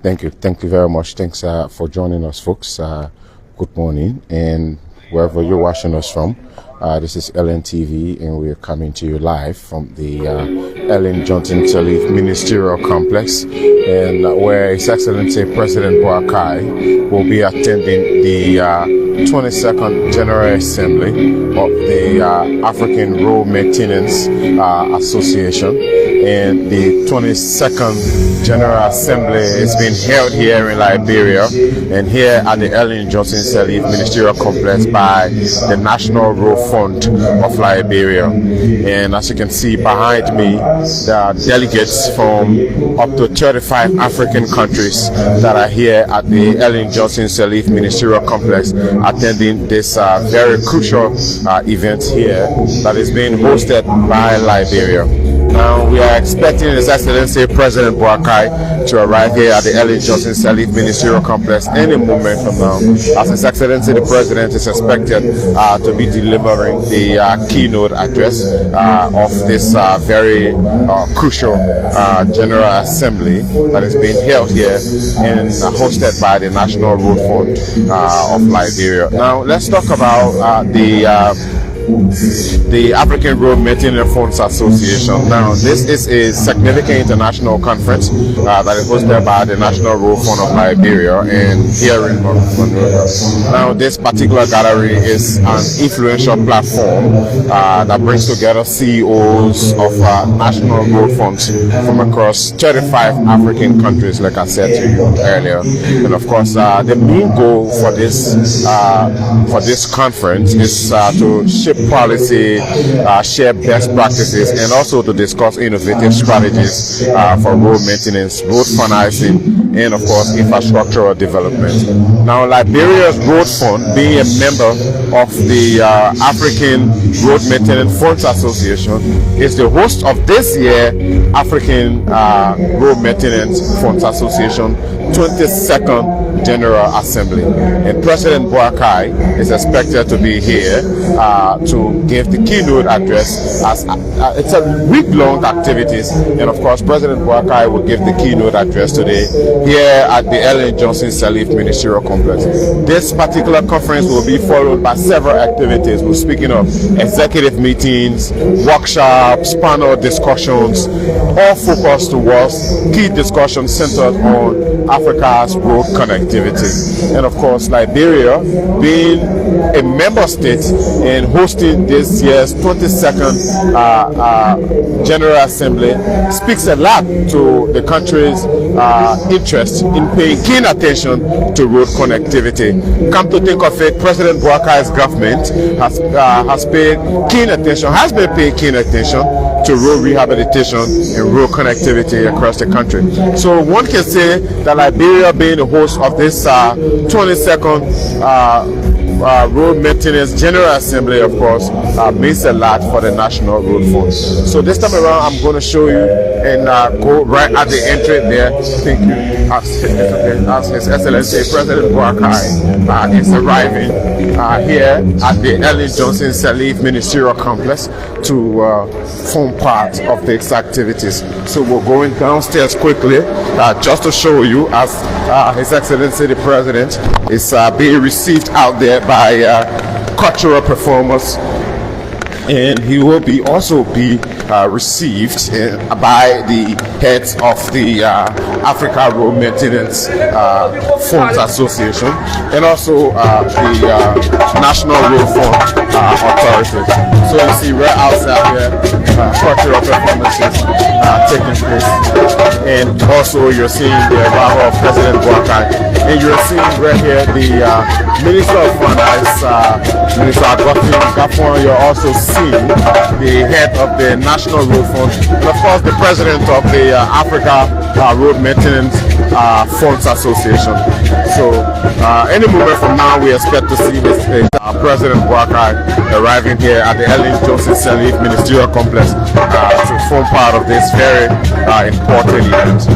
Thank you very much. Thanks for joining us, folks. Good morning, and wherever you're watching us from, this is LNTV, and we're coming to you live from the Ellen Johnson Sirleaf Ministerial Complex, and where His Excellency President Boakai will be attending the 22nd General Assembly of the African Road Maintenance Association. And the 22nd General Assembly is being held here in Liberia, and here at the Ellen Johnson Sirleaf Ministerial Complex by the National Road Fund of Liberia. And as you can see behind me, there are delegates from up to 35 African countries that are here at the Ellen Johnson Sirleaf Ministerial Complex attending this very crucial event here that is being hosted by Liberia. Now, we are expecting His Excellency President Boakai to arrive here at the Ellen Johnson Sirleaf Ministerial Complex any moment from now, as His Excellency the President is expected to be delivering the keynote address of this very crucial General Assembly that is being held here and hosted by the National Road Fund of Liberia. Now, let's talk about the African Road Maintenance Funds Association. Now, this is a significant international conference that is hosted by the National Road Fund of Liberia and here in Monrovia. Now, this particular gallery is an influential platform that brings together CEOs of national road funds from across 35 African countries, like I said to you earlier. And of course, the main goal for this conference is to shape policy, share best practices, and also to discuss innovative strategies for road maintenance, road financing, and of course infrastructural development. Now, Liberia's Road Fund, being a member of the African Road Maintenance Funds Association, is the host of this year African Road Maintenance Funds Association 22nd General Assembly, and President Boakai is expected to be here to give the keynote address. As it's a week-long activities, and of course President Boakai will give the keynote address today here at the Ellen Johnson Sirleaf Ministerial Complex. This particular conference will be followed by several activities. We're speaking of executive meetings, workshops, panel discussions, all focused towards key discussions centered on Africa's road connectivity. And of course, Liberia, being a member state and hosting this year's 22nd General Assembly, speaks a lot to the country's interest in paying keen attention to road connectivity. Come to think of it, President Boakai's government has been paying keen attention to road rehabilitation and road connectivity across the country. So one can say that Liberia, being the host of this 22nd Road Maintenance General Assembly, of course, means a lot for the National Road Fund. So this time around, I'm going to show you and go right at the entry there. Thank you. As His Excellency President Boakai is arriving here at the Ellen Johnson Sirleaf Ministerial Complex to form part of these activities. So we're going downstairs quickly just to show you as His Excellency the President is being received out there by cultural performers, and he will also be received by the heads of the Africa Road Maintenance Funds Association and also the National Road Fund Authority. So you see right outside here, cultural performances taking place, and also you're seeing the arrival of President Boakai, and you're seeing right here the Minister of Finance, Minister Gafon. You're also seeing the head of the National Road Fund, and of course the President of the Africa Road Maintenance Funds Association. So any moment from now, we expect to see this President Boakai arriving here at the Ellen Johnson Sirleaf Ministerial Complex to form part of this very important event.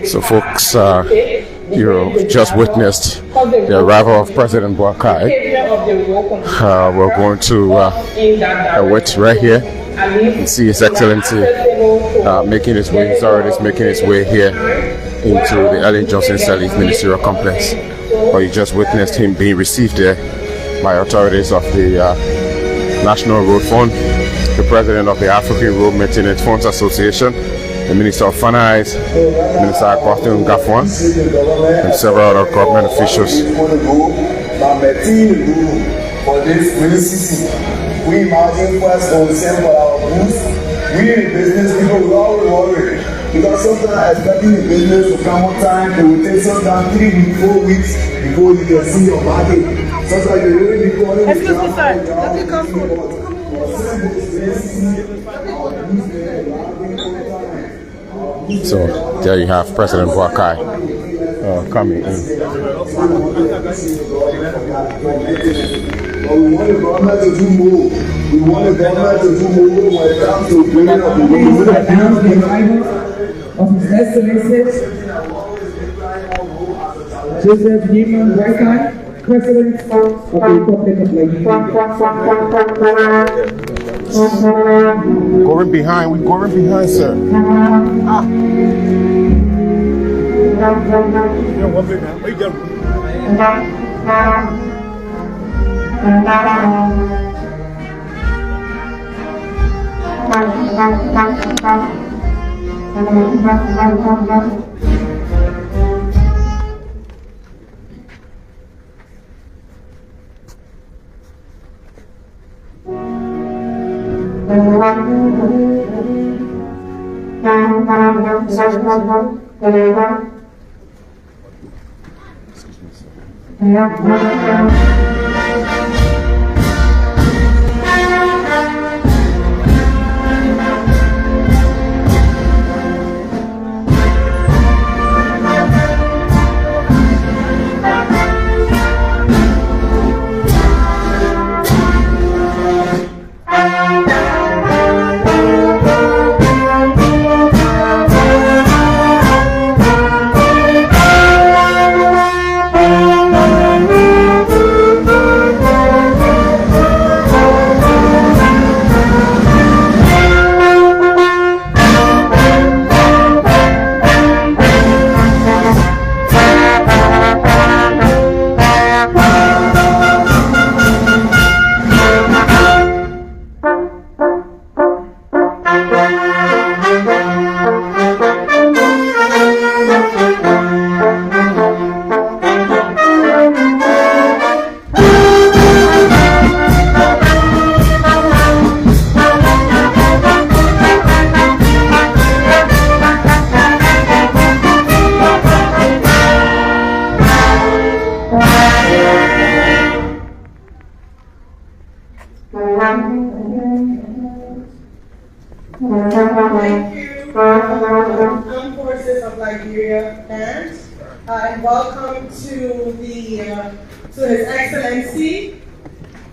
So folks, just witnessed the arrival of President Boakai. We're going to wait right here and see His Excellency making his way. He's already making his way here into the Ellen Johnson Sirleaf Ministerial Complex. But you just witnessed him being received there by authorities of the National Road Fund, the President of the African Road Maintenance Funds Association, the Minister of Finance, Minister Akwatun Gafwan, and several other government officials. We imagine first on send for our booths. We in business people will always worry because sometimes expecting the business to come on time, they will take sometimes 3 weeks, 4 weeks before you can see your market. Sometimes you really be calling. Excuse me, sir. Let me come So there you have President Boakai coming in. But we want the government to do more. We want the government to do more when it comes to bringing up the arrival of His Excellency Joseph Newman Boakai, President of the Republic of Liberia. Going behind, we're going behind, sir. Thank you, Armed Forces of Liberia, and welcome to His Excellency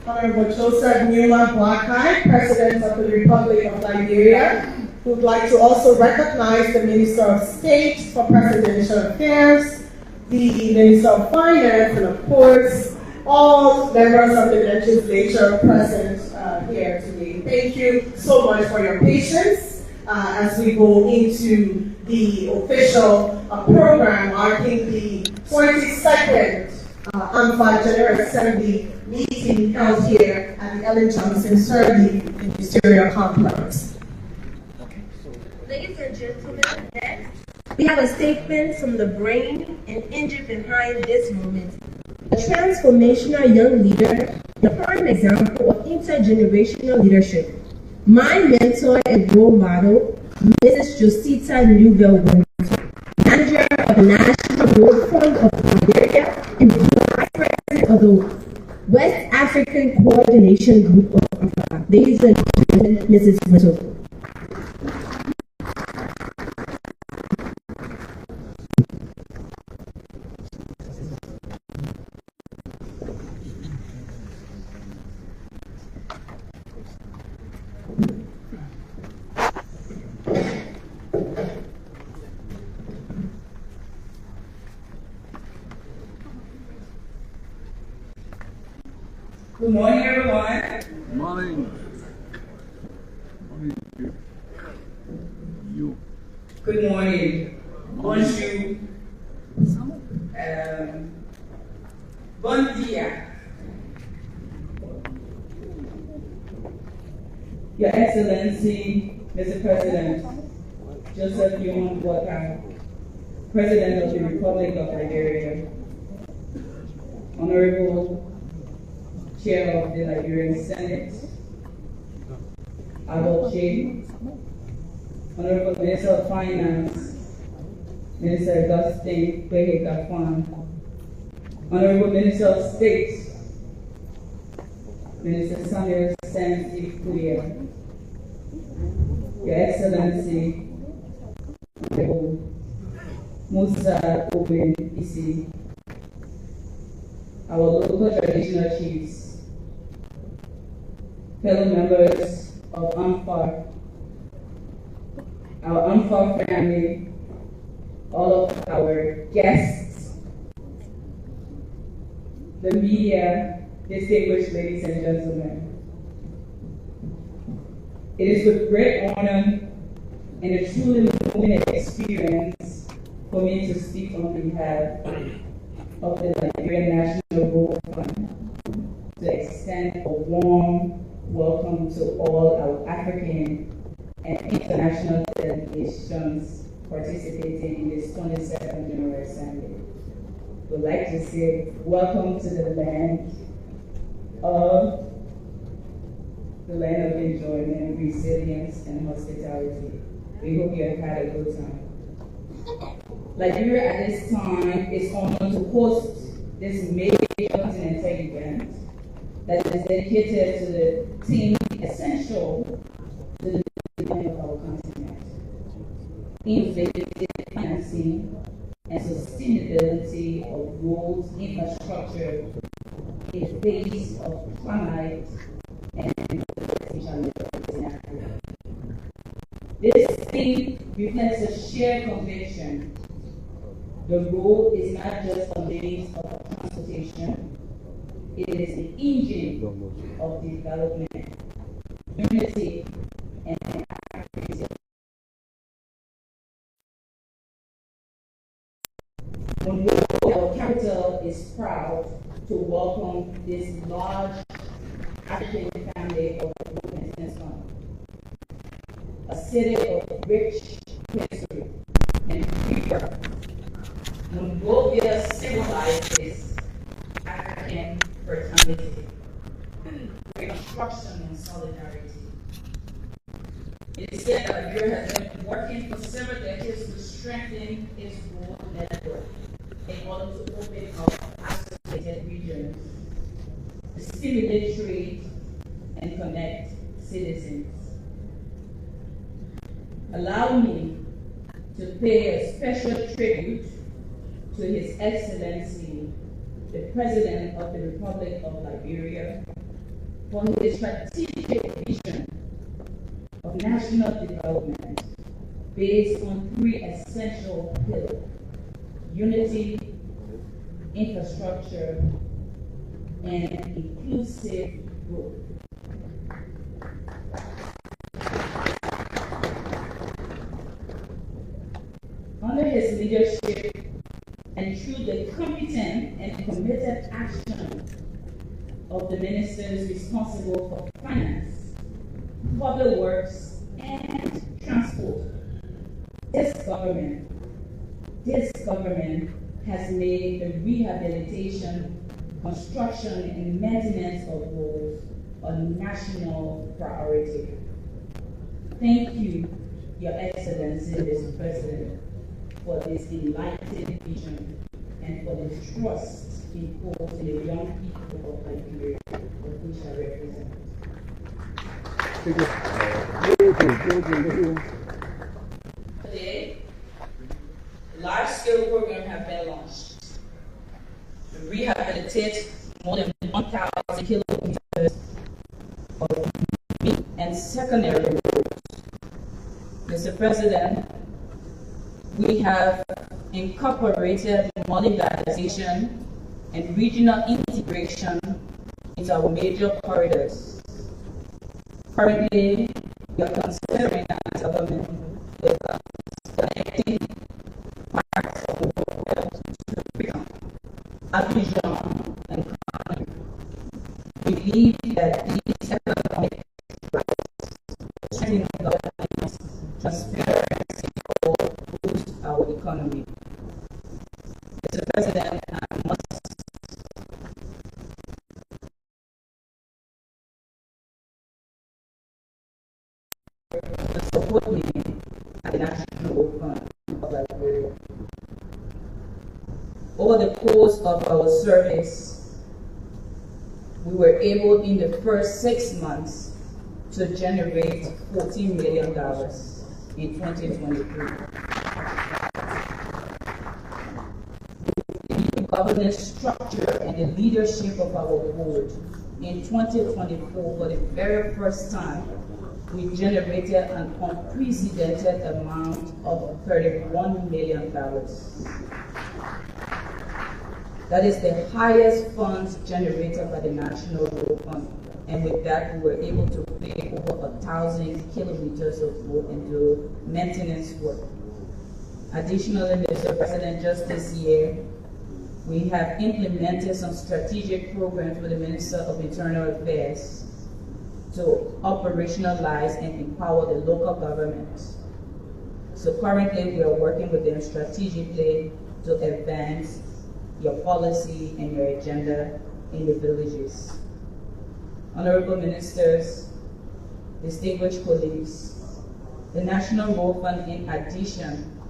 Honorable Joseph Newman Boakai, President of the Republic of Liberia. We would like to also recognize the Minister of State for Presidential Affairs, the Minister of Finance, and of course, all members of the legislature present here today. Thank you so much for your patience as we go into the official program marking the 42nd ARMFA General Assembly meeting held here at the Ellen Johnson Surrey Ministerial Complex. Ladies and gentlemen, next, we have a statement from the brain and engine behind this moment. A transformational young leader, the prime example of intergenerational leadership. My mentor and role model, Mrs. Josita Newell-Winter, manager of the National Road Fund of Liberia and vice president of the West African Coordination Group of ARMFA. Ladies and gentlemen, Mrs. Winter. Good morning, everyone. Good morning. You. Good morning. Bonjour. Bon dia. Your Excellency, Mr. President, Joseph Yohan Boakai, President of the Republic of Liberia, Honorable Chair of the Liberian Senate, J. Honorable Minister of Finance, Minister Augustine Kwehekafan, Honorable Minister of State, Minister Samuel Sansi Kuya, Your Excellency, Musa Oben Isi, our local traditional chiefs, fellow members of ARMFA, our ARMFA family, all of our guests, the media, distinguished ladies and gentlemen. It is with great honor and a truly moving experience for me to speak on behalf of the Liberian National Road Fund to extend a warm welcome to all our African and international delegations participating in this 22nd General Assembly. We'd like to say welcome to the land of enjoyment, resilience, and hospitality. We hope you have had a good time. Liberia at this time is honored to host this major continental event that is dedicated to the theme essential to the development of our continent: innovative financing and sustainability of roads infrastructure in the face of climate and challenges in Africa. This theme reflects a shared conviction. The road is not just a means of transportation, it is the engine of development, unity, and activity. Our capital is proud to welcome this large African family of movements fund, a city of rich history and freedom. Monrovia symbolizes African fraternity, reconstruction, and solidarity. It is said that Liberia has been working for several decades to strengthen its road network in order to open up isolated regions, to stimulate trade and connect citizens. Allow me to pay a special tribute to His Excellency, the President of the Republic of Liberia, for his strategic vision of national development based on three essential pillars: unity, infrastructure, and inclusive growth. Under his leadership and through the committed action of the ministers responsible for finance, public works, and transport. This government has made the rehabilitation, construction, and maintenance of roads a national priority. Thank you, Your Excellency, Mr. President, for this enlightened vision and for the trust imposed in the young people of Liberia, of which I represent. Today, large-scale programs have been launched to rehabilitate more than 1,000 kilometers of main and secondary roads. Mr. President, we have incorporated modernization and regional integration into our major corridors. Currently, we are considering as government with connecting parts of the world to Freedom, Abidjan, and Ghana. We believe that these economic rights, strengthening governance, transparency will boost our economy. Mr. President, I must support me at the National Fund of Liberia. Over the course of our service, we were able in the first 6 months to generate $14 million in 2023. The governance structure and the leadership of our board in 2024, for the very first time, we generated an unprecedented amount of $31 million. That is the highest funds generated by the National Road Fund. And with that, we were able to pay over 1,000 kilometers of road and do maintenance work. Additionally, Mr. President, just this year, we have implemented some strategic programs with the Minister of Internal Affairs to operationalize and empower the local governments. So currently, we are working with them strategically to advance your policy and your agenda in the villages. Honorable Ministers, distinguished colleagues, the National Road Fund, in addition,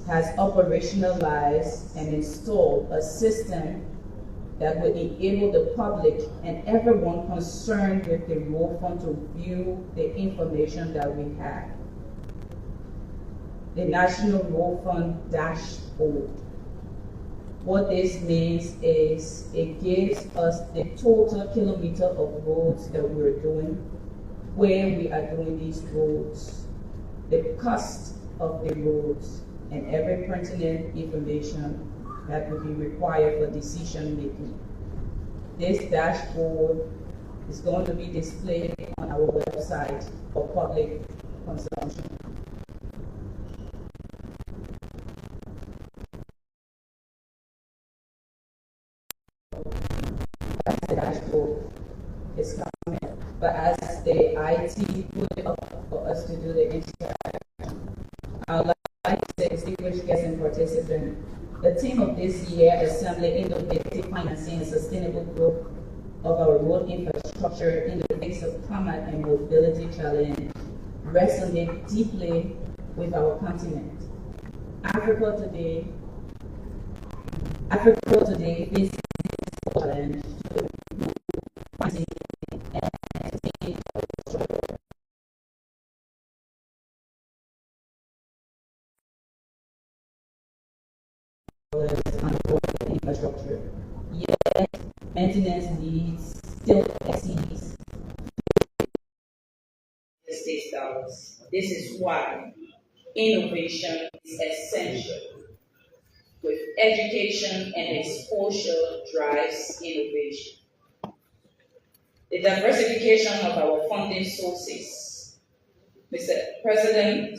has operationalized and installed a system that will enable the public and everyone concerned with the road fund to view the information that we have. The National Road Fund dashboard. What this means is it gives us the total kilometer of roads that we're doing, where we are doing these roads, the cost of the roads, and every pertinent information that will be required for decision making. This dashboard is going to be displayed on our website for public consumption. As the dashboard is coming, but as the IT put it up for us to do the interaction, I would like to say, distinguished guests and participants, the theme of this year's Assembly, Innovative Financing and Sustainable Growth of our Road Infrastructure in the Face of Climate and Mobility Challenge, resonates deeply with our continent. Africa today faces a challenge to improve financing and sustain infrastructure. Yet, maintenance needs still exceeds the state dollars. This is why innovation is essential. With education and exposure drives innovation. The diversification of our funding sources. Mr. President,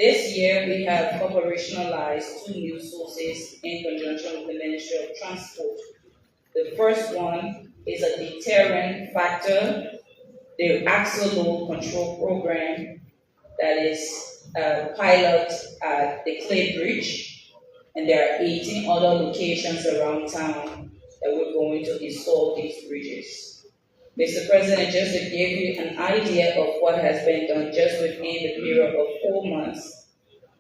This year, we have operationalized 2 new sources in conjunction with the Ministry of Transport. The first one is a deterrent factor, the axle load control program that is a pilot at the Clay Bridge, and there are 18 other locations around town that we're going to install these bridges. Mr. President, just to give you an idea of what has been done just within the period of 4 months,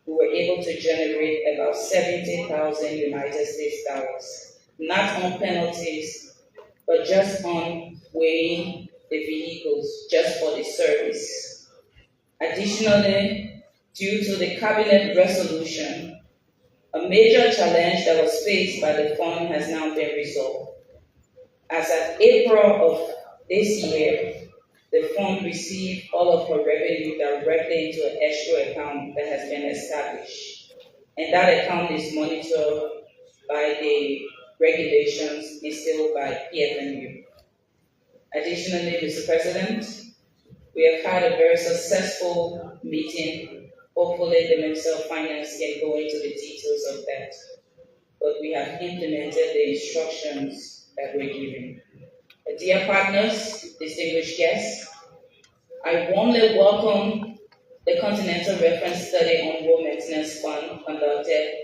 we were able to generate about 70,000 United States dollars, not on penalties, but just on weighing the vehicles, just for the service. Additionally, due to the cabinet resolution, a major challenge that was faced by the fund has now been resolved. As of April of this year, the fund received all of her revenue directly into an escrow account that has been established. And that account is monitored by the regulations instilled by PFNU. Additionally, Mr. President, we have had a very successful meeting. Hopefully, the Minister of Finance can go into the details of that. But we have implemented the instructions that we're given. Dear partners, distinguished guests, I warmly welcome the Continental Reference Study on Road Maintenance Fund conducted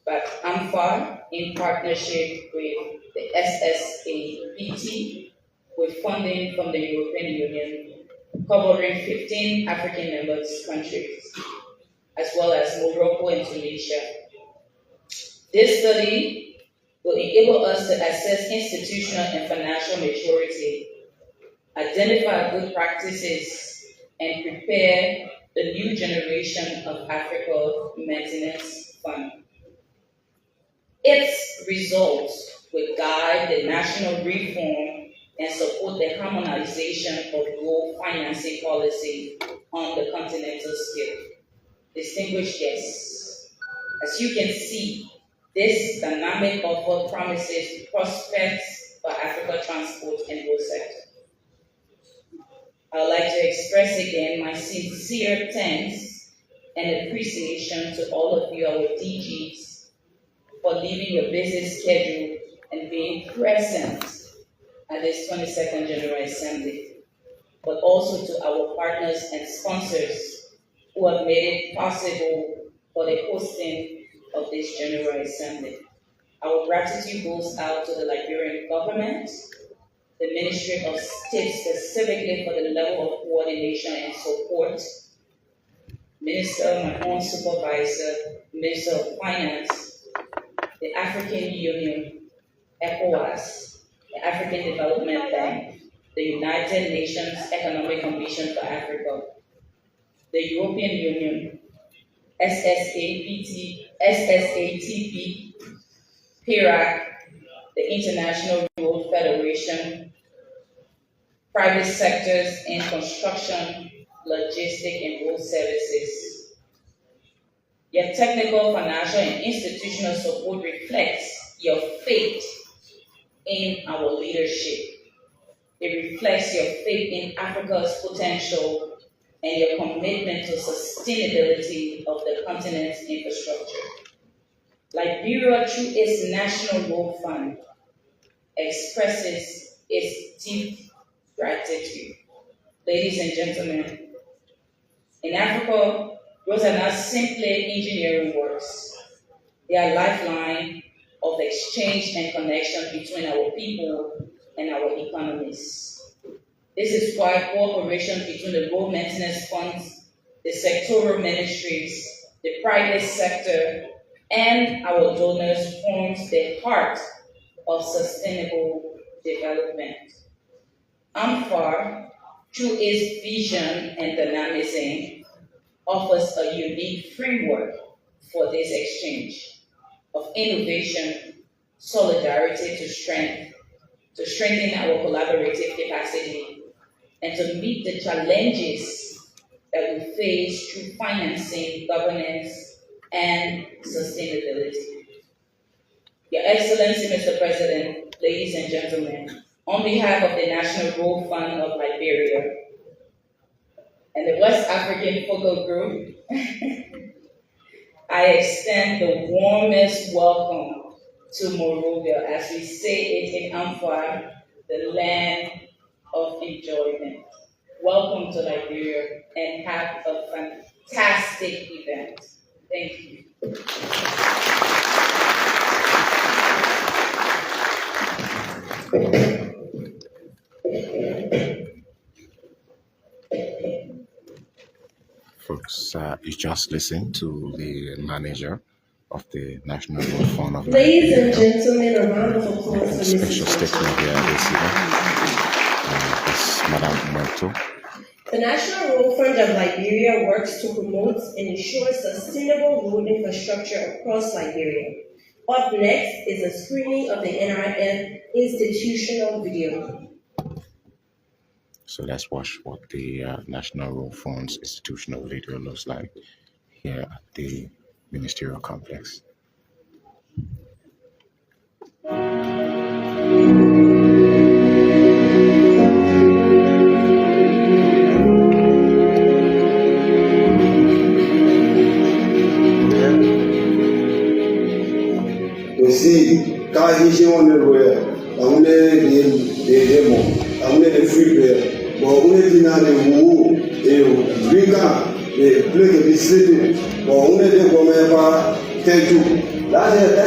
by ARMFA in partnership with the SSAPT, with funding from the European Union, covering 15 African member countries, as well as Morocco and Tunisia. This study will enable us to assess institutional and financial maturity, identify good practices, and prepare the new generation of Africa Maintenance Fund. Its results will guide the national reform and support the harmonization of road financing policy on the continental scale. Distinguished guests, as you can see, this dynamic offer promises prospects for Africa transport and road sector. I would like to express again my sincere thanks and appreciation to all of you, our DGs, for leaving your busy schedule and being present at this 22nd General Assembly, but also to our partners and sponsors who have made it possible for the hosting of this General Assembly. Our gratitude goes out to the Liberian government, the Ministry of State specifically for the level of coordination and support, Minister, my own supervisor, Minister of Finance, the African Union, ECOWAS, the African Development Bank, the United Nations Economic Commission for Africa, the European Union, SSAPT, PIRAC, the International Road Federation, private sectors in construction, logistic, and road services. Your technical, financial, and institutional support reflects your faith in our leadership. It reflects your faith in Africa's potential and your commitment to sustainability of the continent's infrastructure. Liberia, through its National Road Fund, expresses its deep gratitude. Ladies and gentlemen, in Africa, roads are not simply engineering works. They are a lifeline of exchange and connection between our people and our economies. This is why cooperation between the road maintenance funds, the sectoral ministries, the private sector, and our donors forms the heart of sustainable development. ARMFA, through its vision and dynamism, offers a unique framework for this exchange of innovation, solidarity to strengthen our collaborative capacity, and to meet the challenges that we face through financing, governance, and sustainability. Your Excellency, Mr. President, ladies and gentlemen, on behalf of the National Road Fund of Liberia and the West African Focal Group, I extend the warmest welcome to Monrovia, as we say it in ARMFA, the land of enjoyment. Welcome to Liberia and have a fantastic event. Thank you. Folks, you just listened to the manager of the National Road Fund of Ladies and Liberia. gentlemen, a round of applause for Special Mrs. statement here this evening. It's Madam Monto. The National Road Fund of Liberia works to promote and ensure sustainable road infrastructure across Liberia. Up next is a screening of the NRF institutional video. So let's watch what the National Road Fund's institutional video looks like here at the Ministerial Complex. Aussi, quand j'ai on est loin, on est des démons, on est des fruits. Bon, on est dans les roues et brigand, les bleus de biciclette. Bon, on est des communs par Tentu. Là,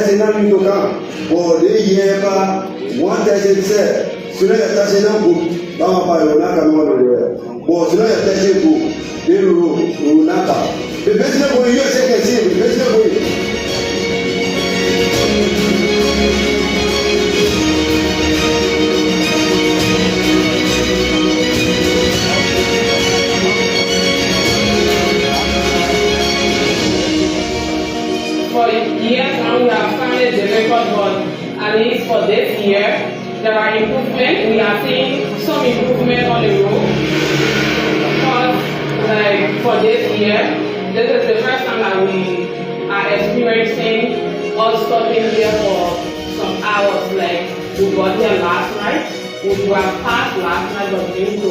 c'est un peu quand. Bon, les yeux pas, moi, t'es c'est. Cela est assez d'un coup. Dans ma part, on a quand même le bon, cela est assez coup. Les roues, on n'a pas. Le business pour eux, c'est que c'est le business pour eux. For years now, we have found it difficult, but at least for this year, there are improvements. We are seeing some improvement on the road. Because, like, for this year, this is the first time that we are experiencing us stopping here for some hours. Like, we got here last night. We were passed last night, but due to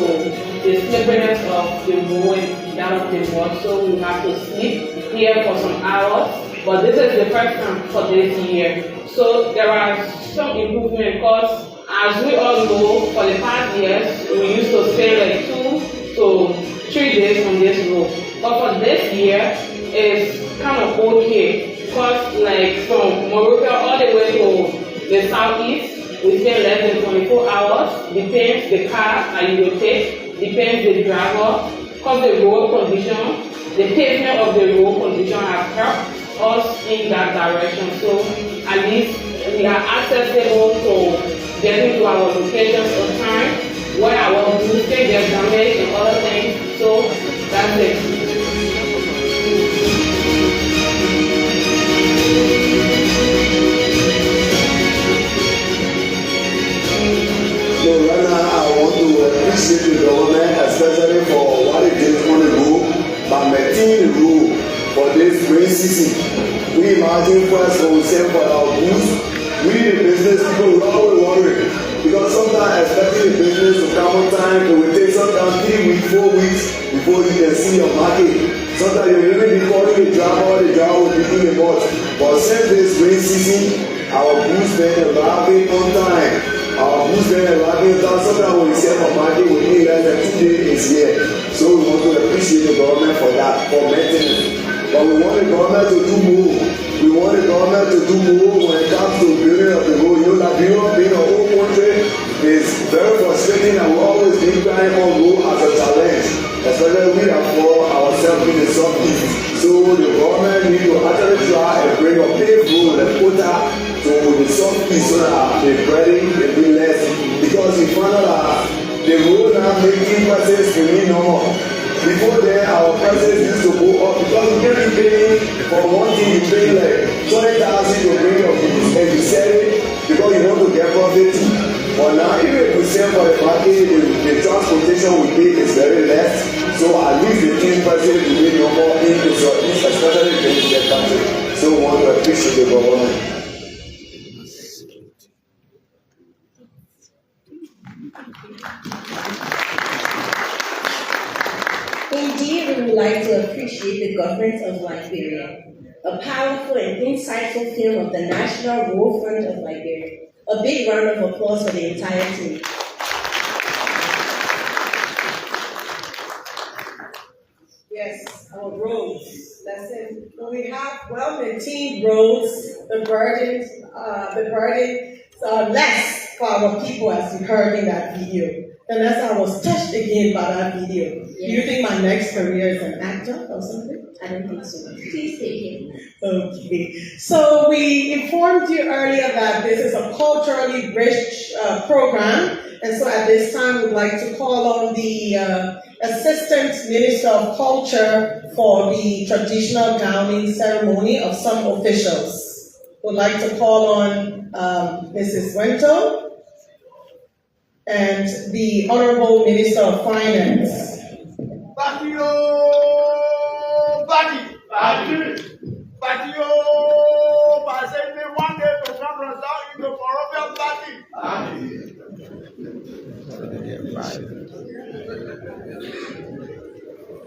the slipperiness of the road and that of the mud, so we have to sleep here for some hours. But this is the first time for this year. So there are some improvement because, as we all know, for the past years, we used to spend like 2 to 3 days on this road. But for this year, it's kind of okay because, like, from Monrovia all the way to the southeast, we spend less than 24 hours. Depends the car that you will take, depends the driver, because the road condition, the pavement of the road condition has helped us in that direction. So at least we are accessible to getting to our locations on time, where our goods can get damaged and other things. So that's it. So right now I want to appreciate the government, especially for what it did on the road by maintaining the road for this rain season. We imagine first for ourselves for our goods. We the business people will always worry because sometimes expecting the business to come on time, it will take sometimes 3 weeks, 4 weeks before you can see your market. Sometimes you will even be calling the driver will be doing the most. But since this rain season, our goods been arriving on time. Our goods been arriving down. Sometimes when we sell for market, we need less than 2 days here. So we want to appreciate the government for that, for maintenance. But we want the government to do more. We want the government to do more when it comes to building of the road. You know, Liberia being a whole country is very frustrating, and we always been crying on road as a challenge. Especially we are for ourselves in the southeast. So the government need to actually try and bring a paved road and put that to the southeast so that the breading will be less. Because we found out that the road now making prices to me no more. Before then, our prices used to go up because we can't be paying for one thing. You pay like 20,000 to bring your goods and you sell it because you want to get profit too. But now, even if we sell for the market, the transportation we pay is very less. So at least the thing prices will be no more into Southeast, especially in the country. So we want to appreciate the government. Indeed, we would like to appreciate the government of Liberia. a powerful and insightful film of the National War Front of Liberia. A big round of applause for the entire team. Yes, our roads. That's it. When we have well-maintained roads, the burden are less for our people, as you heard in that video. And that's how I was touched again by that video. Yeah. Do you think my next career is an actor or something? I don't think so. Please take it. Okay. So we informed you earlier that this is a culturally rich program. And so at this time, we'd like to call on the Assistant Minister of Culture for the traditional gowning ceremony of some officials. We'd like to call on Mrs. Wento and the Honorable Minister of Finance.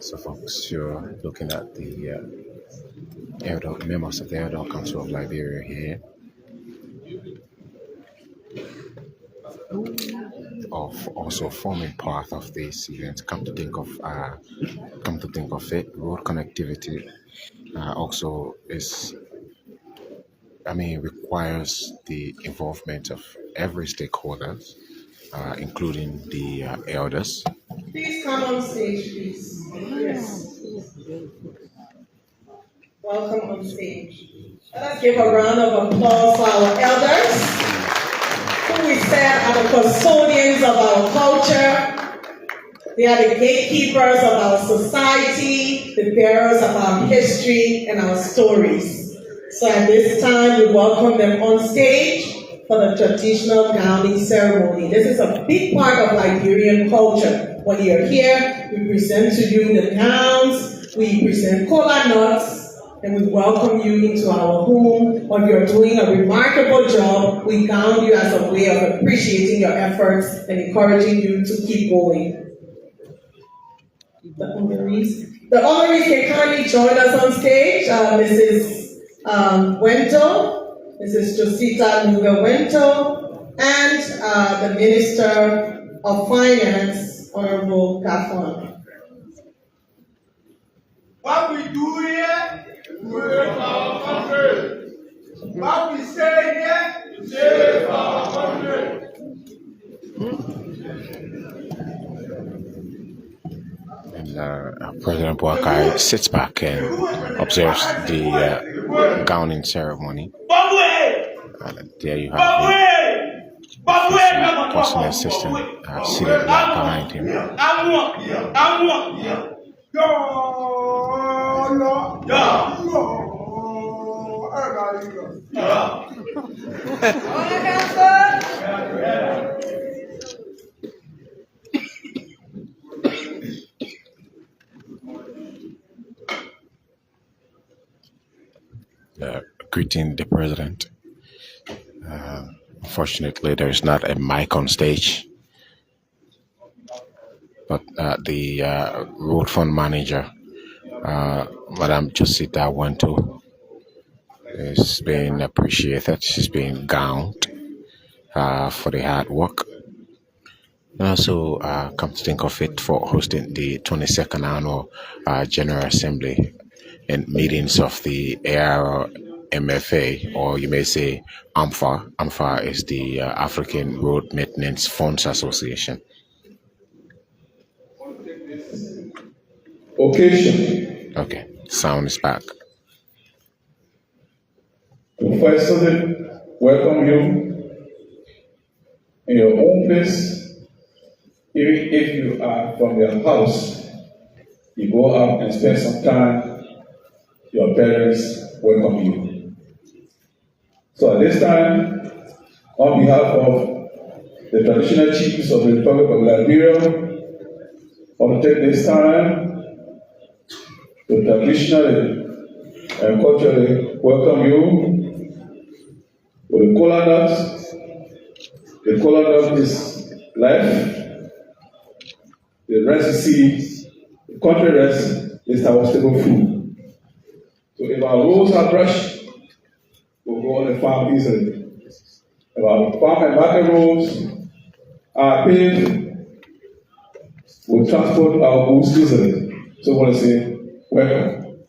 So folks, you're looking at the members of the Elder Council of Liberia here, of also forming part of this event. Come to think of it, road connectivity also requires the involvement of every stakeholder, including the elders. Please come on stage, please. Yes. Welcome on stage. Let us give a round of applause for our elders, who we say are the custodians of our culture. They are the gatekeepers of our society, the bearers of our history and our stories. So at this time, we welcome them on stage for the traditional gowning ceremony. This is a big part of Liberian culture. When you're here, we present to you the gowns, we present kola nuts, and we welcome you into our home. When you're doing a remarkable job, we gown you as a way of appreciating your efforts and encouraging you to keep going. The honorees can kindly join us on stage. Mrs. Wento, Mrs. Josita Nuga Wento, and the Minister of Finance, Honorable Kafon. What we do here, we save our country. What we say here, we save our country. And President Boakai sits back and observes the gowning ceremony. There you have his personal assistant seated behind him. Greeting the president. Unfortunately, there is not a mic on stage, but the road fund manager, Madam Josita Wento, is being appreciated. She's being gowned for the hard work. And also, come to think of it, for hosting the 22nd annual General Assembly and meetings of the ARMFA, or you may say ARMFA. ARMFA is the African Road Maintenance Funds Association. Occasion. Okay, sound is back. First of it, welcome you in your own place. Even if you are from your house, you go out and spend some time, your parents welcome you. So at this time, on behalf of the traditional chiefs of the Republic of Liberia, I want to take this time to traditionally and culturally welcome you with the kola nuts. The kola nut is life. The rest is seeds. The country rest is our stable food. So if our roads are brushed, we'll go on the farm easily. If our farm and market roads are paved, we'll transport our goods easily. So I want to say, welcome.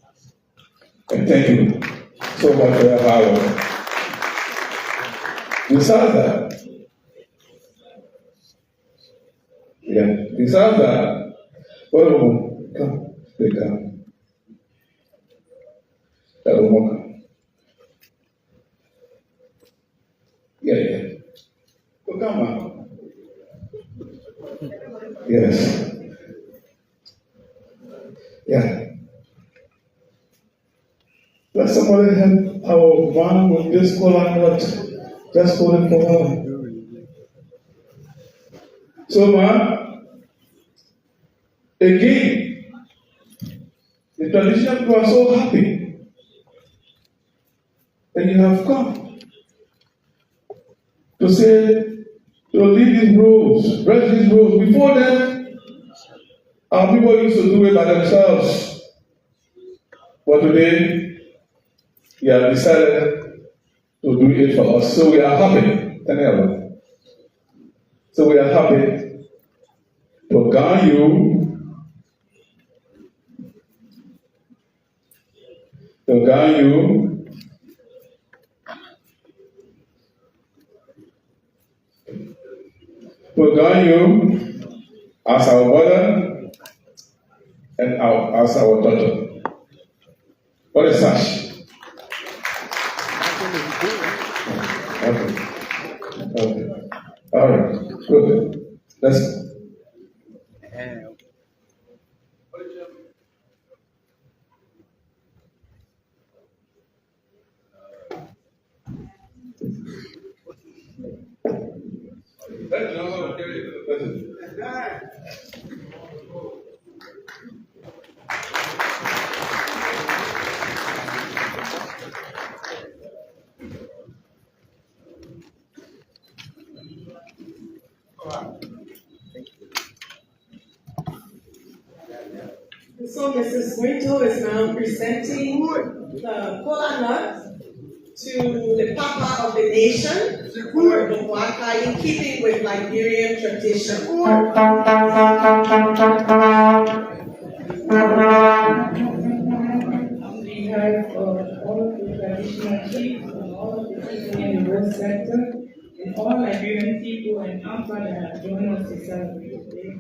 And thank you so much for your hard work. Besides that, come, they come. That will come. Yeah. So come on. Yes. Yeah. Let somebody help our man with this cola nut. Just hold it for her. So, man, again, the traditional people are so happy that you have come to say, to lead these roads, rest these roads. Before then, our people used to do it by themselves. But today, you have decided to do it for us. So we are happy. So we are happy to guide you, as our brother and as our daughter. What is that? Okay. All right. Good. Let's go. So Mrs. Winto is now presenting the cola nut to the Papa of the nation, for the Boakai, in keeping with Liberian tradition. On behalf of all of the traditional chiefs and all of the people in the road sector, and all Liberian people and ARMFA that have joined us to celebrate today,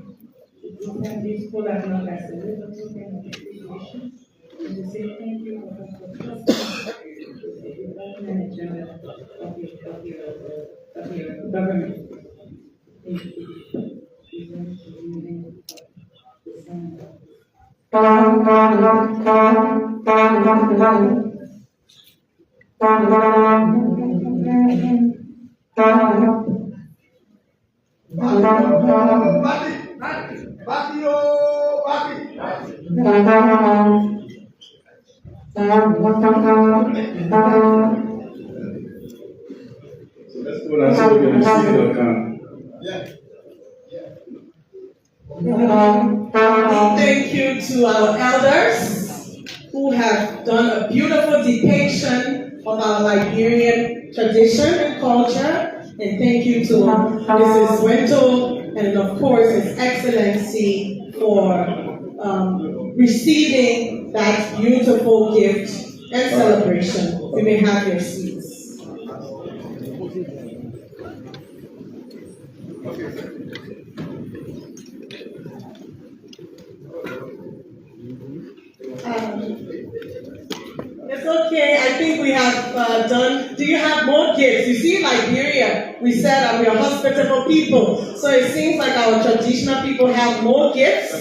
we present this cola nut as a little token of appreciation, and to say thank you for the development agenda of your government. Thank you. Thank you to our elders who have done a beautiful depiction of our Liberian tradition and culture. And thank you to Mrs. Winto and of course His Excellency for receiving that beautiful gift and celebration. You may have your seats. It's okay. I think we have done. Do you have more gifts? You see, Liberia, we said that we are hospitable people. So it seems like our traditional people have more gifts.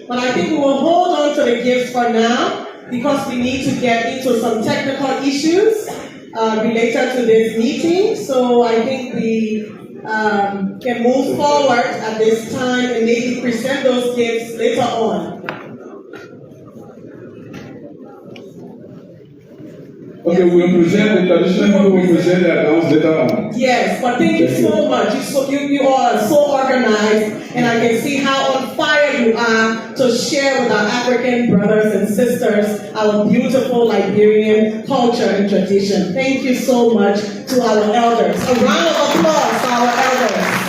But I think we will hold on to the gifts for now because we need to get into some technical issues related to this meeting. So I think we can move forward at this time and maybe present those gifts later on. Okay, we'll present the traditional, we will present the accounts later on. Yes, but thank you so much. You all are so organized, and I can see how on fire you are to share with our African brothers and sisters our beautiful Liberian culture and tradition. Thank you so much to our elders. A round of applause for our elders.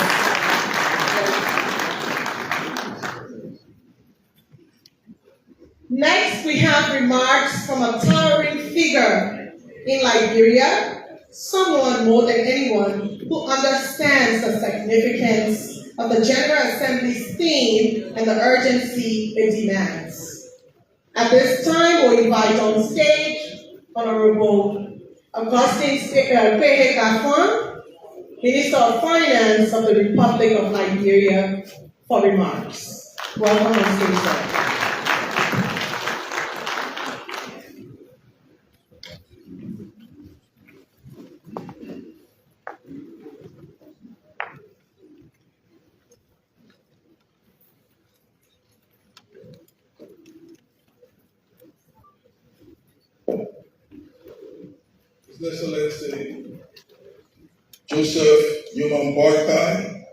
Next, we have remarks from a towering figure in Liberia, someone more than anyone who understands the significance of the General Assembly's theme and the urgency it demands. At this time, we invite on stage Honorable Augustine Kwehe, Minister of Finance of the Republic of Liberia, for remarks. Welcome on stage, sir. His Excellency Joseph Boakai,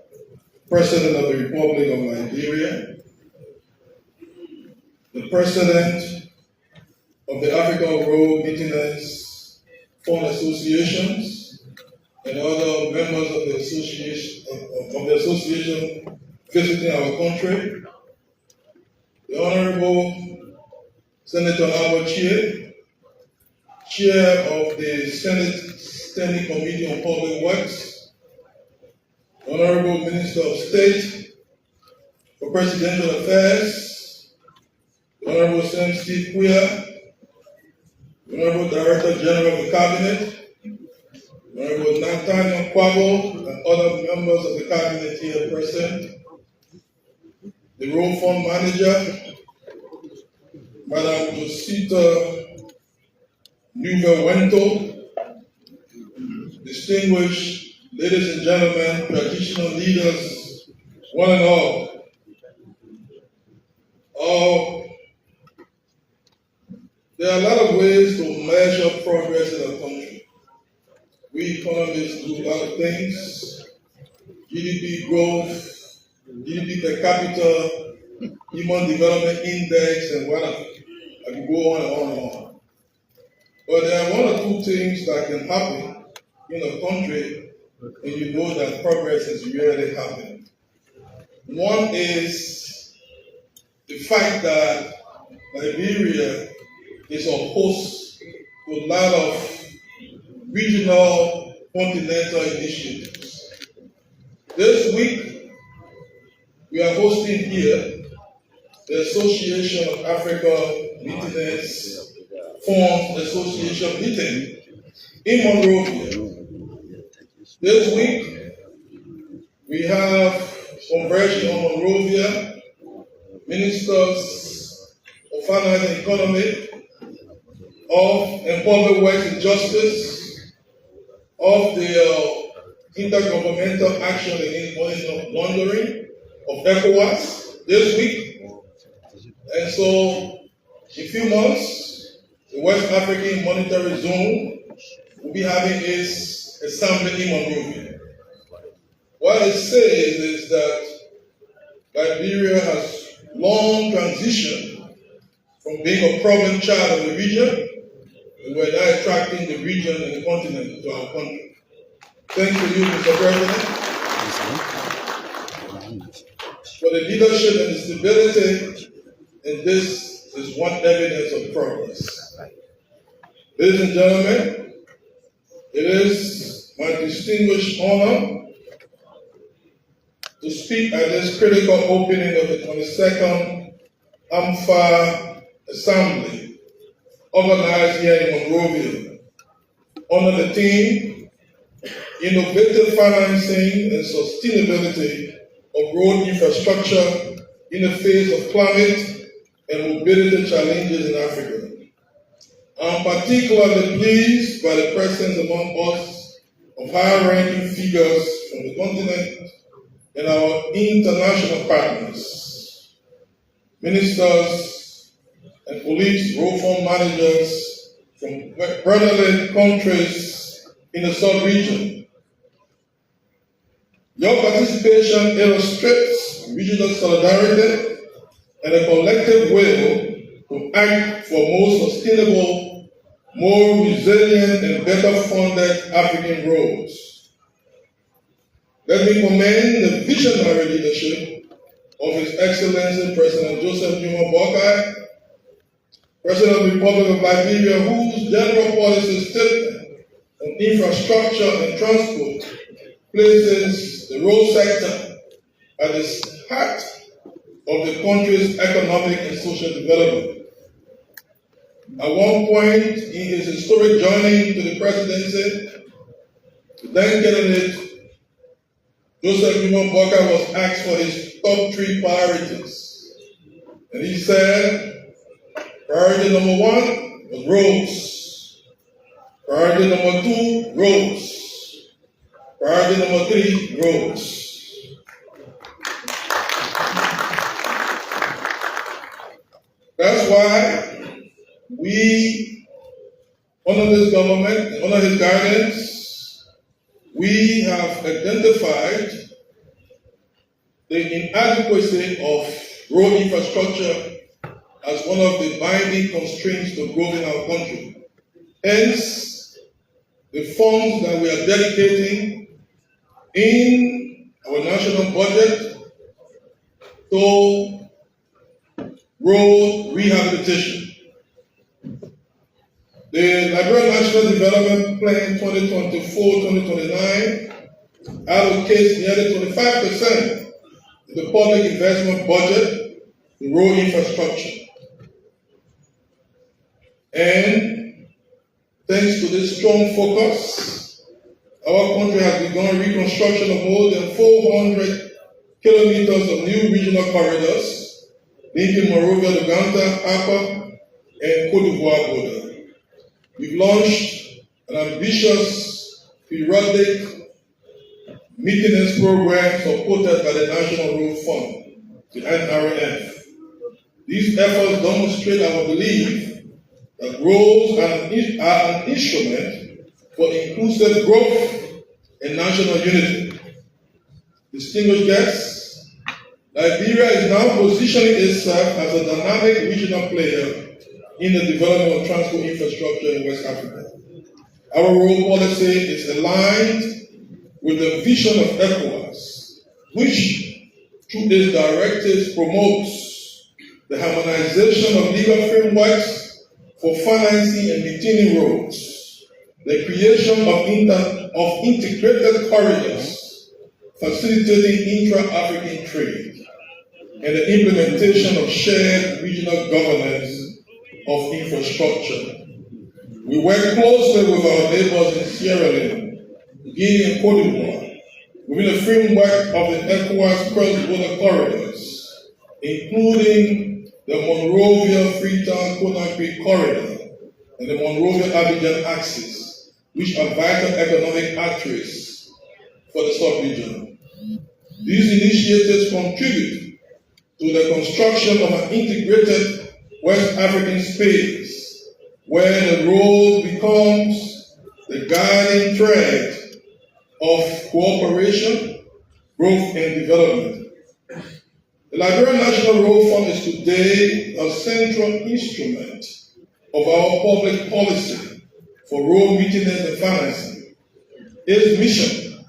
President of the Republic of Liberia, the President of the African Road Maintenance Fund Associations, and other members of the association visiting our country, the Honorable Senator Albert Chair of the Senate Standing Committee on Public Works, Honorable Minister of State for Presidential Affairs, Honorable Sam Steve Quia, Honorable Director General of the Cabinet, Honorable Nathaniel Kwabo, and other members of the Cabinet here present, the Road Fund Manager, Madam Josita Wento, distinguished ladies and gentlemen, traditional leaders, one and all. There are a lot of ways to measure progress in our country. We economists do a lot of things: GDP growth, GDP per capita, Human Development Index, and whatever. I can go on and on and on. But there are one or two things that can happen in a country and you know that progress is really happening. One is the fact that Liberia is a host to a lot of regional continental initiatives. This week, we are hosting here the Association of Africa Maintenance Funds Association meeting in Monrovia. This week, we have conversion on Monrovia, ministers of finance and economy, of Public Works and Justice, of the Intergovernmental Action Against Money Laundering of ECOWAS this week. And so, in a few months, the West African Monetary Zone will be having its assembly in Monrovia. What it says is that Liberia has long transitioned from being a problem child of the region, and we're now attracting the region and the continent to our country. Thanks to you, Mr. President, for the leadership and the stability, and this is one evidence of progress. Ladies and gentlemen, it is my distinguished honor to speak at this critical opening of the 22nd ARMFA Assembly, organized here in Monrovia, under the theme, Innovative Financing and Sustainability of Road Infrastructure in the Face of Climate and Mobility Challenges in Africa. I'm particularly pleased by the presence among us of high-ranking figures from the continent and our international partners, ministers and police road fund managers from brotherly countries in the sub-region. Your participation illustrates regional solidarity and a collective will to act for more sustainable, more resilient, and better funded African roads. Let me commend the visionary leadership of His Excellency President Joseph Juma Boakai, President of the Republic of Liberia, whose general policy statement on infrastructure and transport places the road sector at the heart of the country's economic and social development. At one point in his historic journey to the presidency, the then candidate Joseph Juma Boakai was asked for his top 3 priorities. And he said, priority number 1 was roads. Priority number 2, roads. Priority number 3, roads. That's why we honor this government, honor his guidance. We have identified the inadequacy of road infrastructure as one of the binding constraints to growth in our country. Hence, the funds that we are dedicating in our national budget to road rehabilitation. The Liberia National Development Plan 2024-2029 allocates nearly 25% of the public investment budget to road infrastructure. And thanks to this strong focus, our country has begun reconstruction of more than 400 kilometers of new regional corridors linking Monrovia, Uganda, Apa, and Cote d'Ivoire border. We've launched an ambitious periodic maintenance program supported by the National Road Fund, the NRF. These efforts demonstrate our belief that roads are an instrument for inclusive growth and national unity. Distinguished guests, Liberia is now positioning itself as a dynamic regional player in the development of transport infrastructure in West Africa. Our road policy is aligned with the vision of ECOWAS, which, through its directives, promotes the harmonization of legal frameworks for financing and maintaining roads, the creation of integrated corridors, facilitating intra-African trade, and the implementation of shared regional governance of infrastructure. We work closely with our neighbors in Sierra Leone, Guinea, and Cote d'Ivoire within the framework of the ECOWAS cross-border corridors, including the Monrovia-Freetown-Conakry corridor and the Monrovia-Abidjan axis, which are vital economic arteries for the sub-region. These initiatives contribute to the construction of an integrated West African space, where the road becomes the guiding thread of cooperation, growth, and development. The Liberian National Road Fund is today a central instrument of our public policy for road maintenance and financing. Its mission,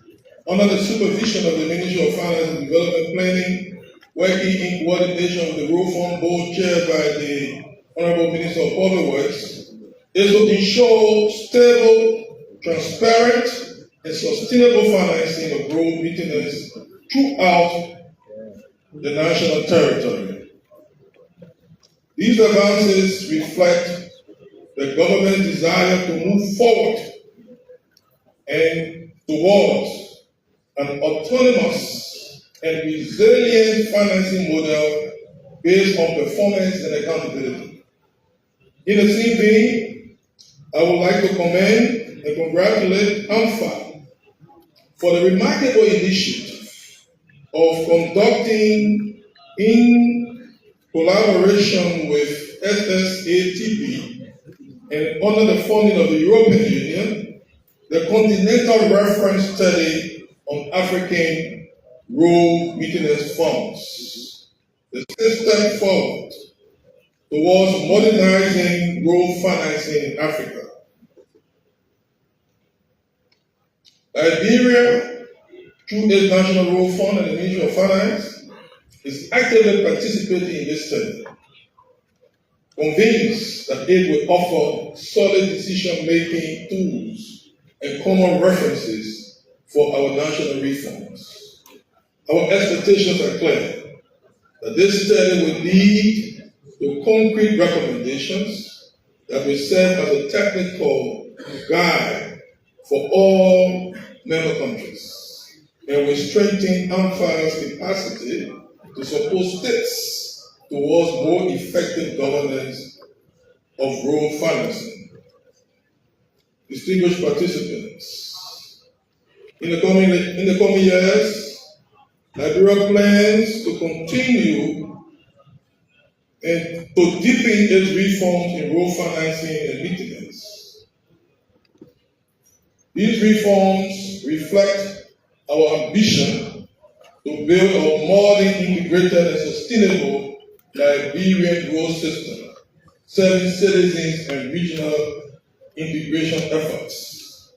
under the supervision of the Ministerial of Finance and Development Planning, working in coordination with the Road Fund Board chaired by the Honorable Minister of Public Works, is to ensure stable, transparent, and sustainable financing of road maintenance throughout the national territory. These advances reflect the government's desire to move forward and towards an autonomous and resilient financing model based on performance and accountability. In the same vein, I would like to commend and congratulate ARMFA for the remarkable initiative of conducting, in collaboration with SSATB and under the funding of the European Union, the Continental Reference Study on African Road Maintenance Funds. the step forward towards modernizing road financing in Africa. Liberia, through its National Road Fund and the Ministry of Finance, is actively participating in this study, convinced that it will offer solid decision-making tools and common references for our national reforms. Our expectations are clear, that this study will lead to concrete recommendations that will serve as a technical guide for all member countries and will strengthen ARMFA's capacity to support states towards more effective governance of road financing. Distinguished participants, in the coming years, Liberia plans to continue and to deepen its reforms in road financing and maintenance. These reforms reflect our ambition to build a modern, integrated, and sustainable Liberian road system, serving citizens and regional integration efforts.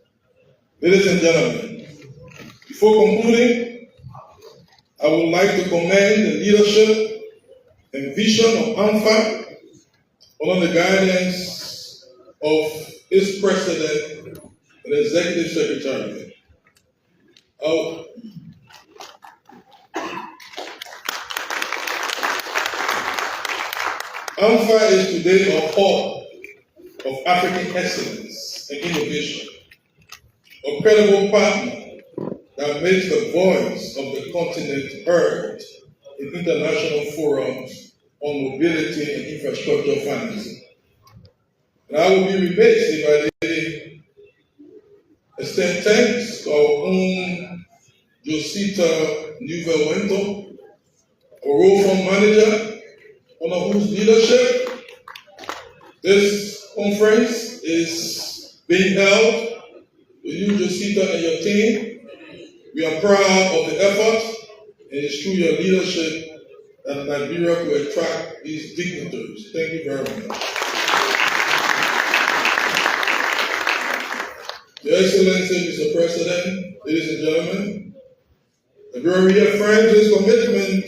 Ladies and gentlemen, before concluding, I would like to commend the leadership and vision of ARMFA under the guidance of its president and executive secretary. ARMFA is today a hub of African excellence and innovation, a credible partner that makes the voice of the continent heard in international forums on mobility and infrastructure financing. And I would be remiss if I didn't extend thanks to our own Josita Nuvewento, a road fund manager, under whose leadership this conference is being held. To you, Josita, and your team, we are proud of the effort, and it's through your leadership that Liberia will attract these dignitaries. Thank you very much. Your Excellency, Mr. President, ladies and gentlemen, Liberia reaffirms its commitment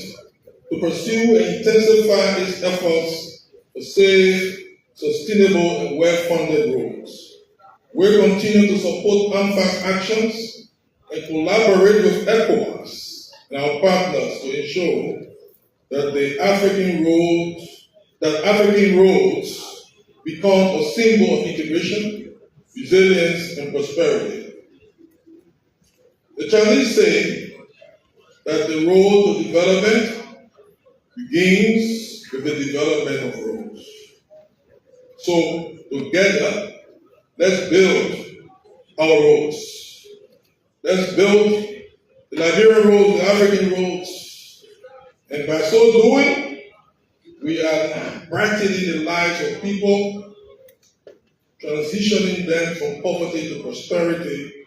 to pursue and intensify its efforts for safe, sustainable, and well-funded roads. We'll continue to support ARMFA's actions and collaborate with ECOWAS and our partners to ensure that African roads become a symbol of integration, resilience, and prosperity. The Chinese say that the road to development begins with the development of roads. So together, let's build our roads. Let's build the Liberian roads, the African roads, and by so doing, we are brightening the lives of people, transitioning them from poverty to prosperity,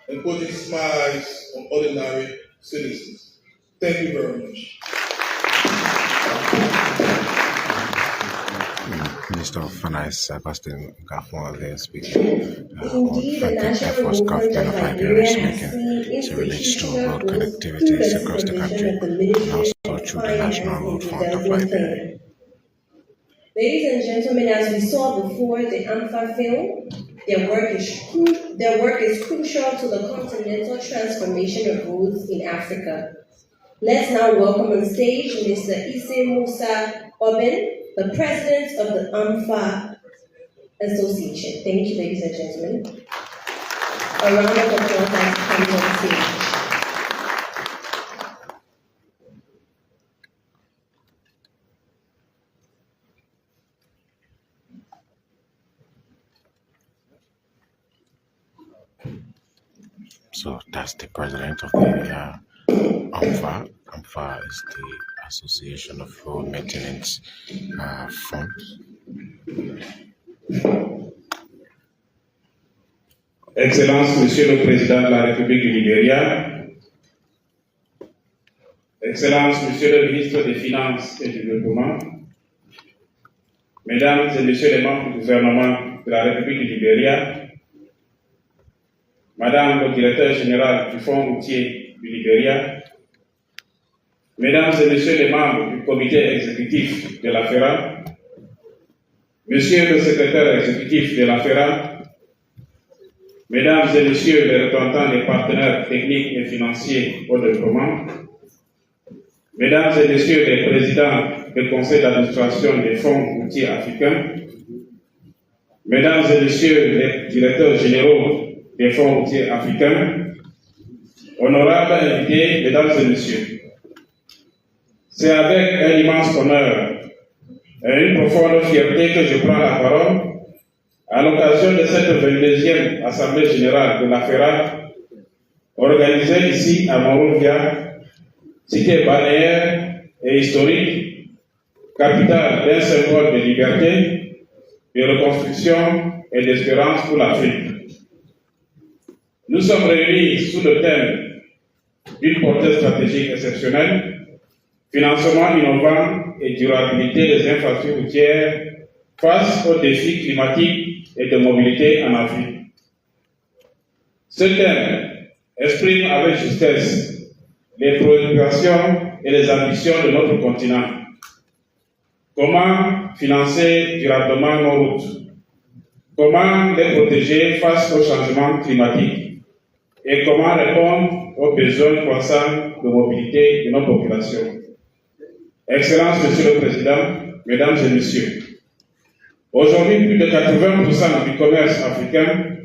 and putting smiles on ordinary citizens. Thank you very much. Minister of Finance, Sebastian Gaffon, then speaking on funding efforts government of Liberia is making as it relates to road connectivities across the country, and also through the National Road Fund of Liberia. Ladies and gentlemen, as we saw before the ARMFA film, their work is crucial to the continental transformation of roads in Africa. Let's now welcome on stage Mr. Isse Musa Oben, the president of the ARMFA Association. Thank you, ladies and gentlemen. A round of applause as he comes on stage. So that's the president of the ARMFA. ARMFA is the Association of Road Maintenance Funds. Excellence, Monsieur le Président de la République du Liberia, Excellences, Monsieur le ministre des Finances et du Développement, Mesdames et Messieurs les membres du gouvernement de la République du Liberia, Madame le directeur général du Fonds routier du Liberia, Mesdames et Messieurs les membres du comité exécutif de la FERA, Monsieur le secrétaire exécutif de la FERA, Mesdames et Messieurs les représentants des partenaires techniques et financiers au développement, Mesdames et Messieurs les présidents du conseil d'administration des fonds routiers africains, Mesdames et Messieurs les directeurs généraux des fonds routiers africains, honorables invités, Mesdames et Messieurs, c'est avec un immense honneur et une profonde fierté que je prends la parole à l'occasion de cette 22e Assemblée générale de la FERA, organisée ici à Monrovia, cité balnéaire et historique, capitale d'un symbole de liberté, de reconstruction et d'espérance pour l'Afrique. Nous sommes réunis sous le thème d'une portée stratégique exceptionnelle, financement innovant et durabilité des infrastructures routières face aux défis climatiques et de mobilité en Afrique. Ce thème exprime avec justesse les préoccupations et les ambitions de notre continent. Comment financer durablement nos routes? Comment les protéger face au changement climatique? Et comment répondre aux besoins croissants de mobilité de nos populations? Excellences, Monsieur le Président, Mesdames et Messieurs, aujourd'hui, plus de 80% du commerce africain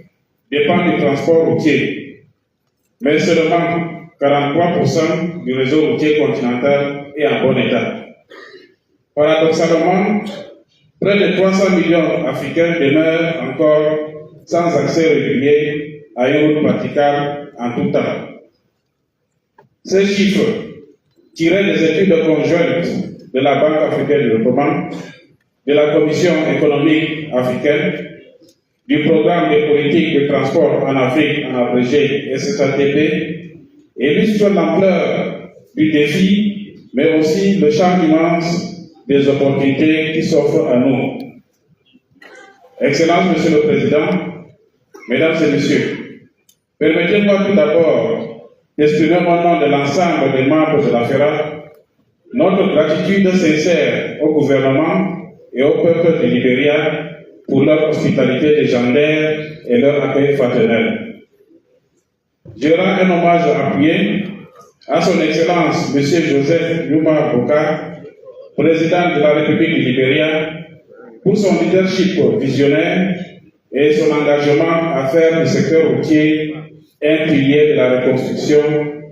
dépend du transport routier, mais seulement 43% du réseau routier continental est en bon état. Paradoxalement, près de 300 millions d'Africains demeurent encore sans accès régulier à une route praticable en tout temps. Ces chiffres, tirés des études conjointes de la Banque africaine de développement, de la Commission économique africaine, du programme de politique de transport en Afrique, en abrégé SSATP, illustrent l'ampleur du défi, mais aussi le champ immense des opportunités qui s'offrent à nous. Excellences, Monsieur le Président, Mesdames et Messieurs, permettez-moi tout d'abord d'exprimer au nom de l'ensemble des membres de la FERA notre gratitude sincère au gouvernement et au peuple du Liberia pour leur hospitalité légendaire et leur accueil fraternel. Je rends un hommage appuyé à son Excellence M. Joseph Yuma Boakai, président de la République du Liberia, pour son leadership visionnaire et son engagement à faire du secteur routier un pilier de la reconstruction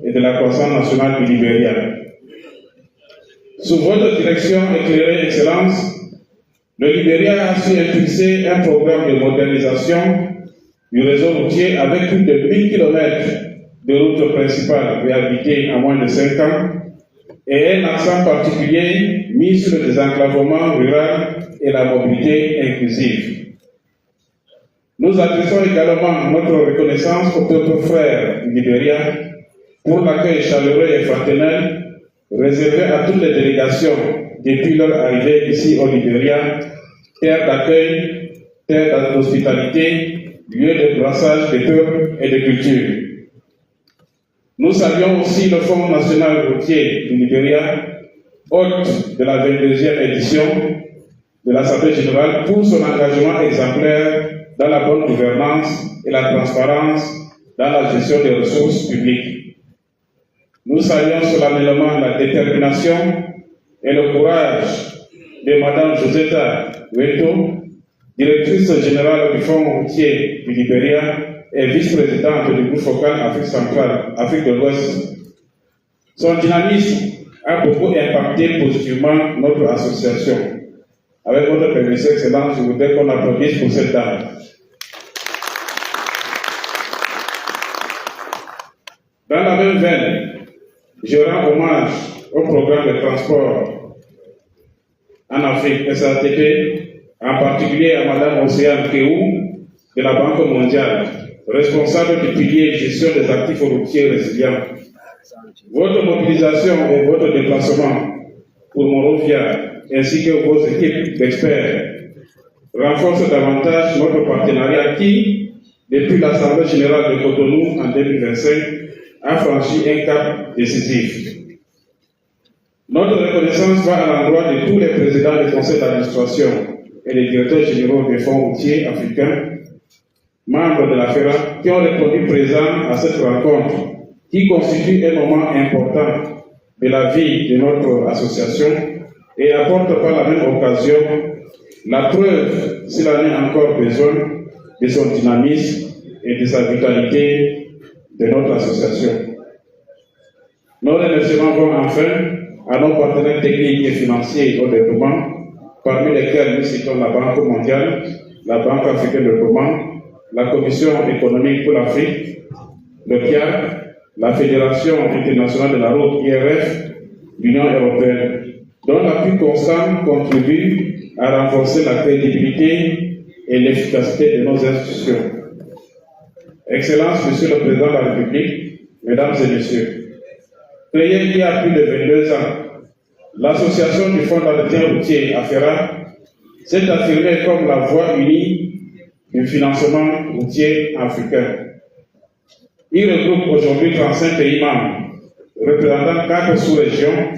et de la croissance nationale du Liberia. Sous votre direction éclairée, Excellence, le Liberia a su impulser un programme de modernisation du réseau routier avec plus de 1000 km de routes principales réhabilitées en moins de 5 ans et un accent particulier mis sur le désenclavement rural et la mobilité inclusive. Nous adressons également notre reconnaissance au peuple frère du Liberia pour l'accueil chaleureux et fraternel réservé à toutes les délégations depuis leur arrivée ici au Liberia, terre d'accueil, terre d'hospitalité, lieu de brassage des peuples et de cultures. Nous saluons aussi le Fonds national routier du Liberia, hôte de la 22e édition de l'Assemblée générale, pour son engagement exemplaire dans la bonne gouvernance et la transparence dans la gestion des ressources publiques. Nous saluons solennellement la détermination et le courage de Mme Josetta Weto, directrice générale du Fonds routier du Liberia et vice-présidente du groupe focal Afrique centrale, Afrique de l'Ouest. Son dynamisme a beaucoup impacté positivement notre association. Avec votre permission, Excellence, je voudrais qu'on applaudisse pour cette dame. Dans la même veine, je rends hommage au programme de transport en Afrique, SATP, en particulier à Mme Océane Kéou de la Banque mondiale, responsable du pilier gestion des actifs routiers résilients. Votre mobilisation et votre déplacement pour Monrovia ainsi que vos équipes d'experts renforcent davantage notre partenariat qui, depuis l'Assemblée générale de Cotonou en 2025, a franchi un cap décisif. Notre reconnaissance va à l'endroit de tous les présidents du conseil d'administration et les directeurs généraux des fonds routiers africains, membres de la FERA, qui ont répondu présents à cette rencontre, qui constitue un moment important de la vie de notre association et apporte par la même occasion la preuve, s'il en est encore besoin, de son dynamisme et de sa vitalité de notre association. Nos remerciements vont enfin à nos partenaires techniques et financiers au développement, parmi lesquels nous citons la Banque mondiale, la Banque africaine de développement, la Commission économique pour l'Afrique, le PIA, la Fédération internationale de la route IRF, l'Union européenne, dont l'appui constant contribue à renforcer la crédibilité et l'efficacité de nos institutions. Excellences, Monsieur le Président de la République, Mesdames et Messieurs, créée il y a plus de 22 ans, l'Association du Fonds d'entretien routier AFERA s'est affirmée comme la voie unie du financement routier africain. Il regroupe aujourd'hui 35 pays membres, représentant 4 sous-régions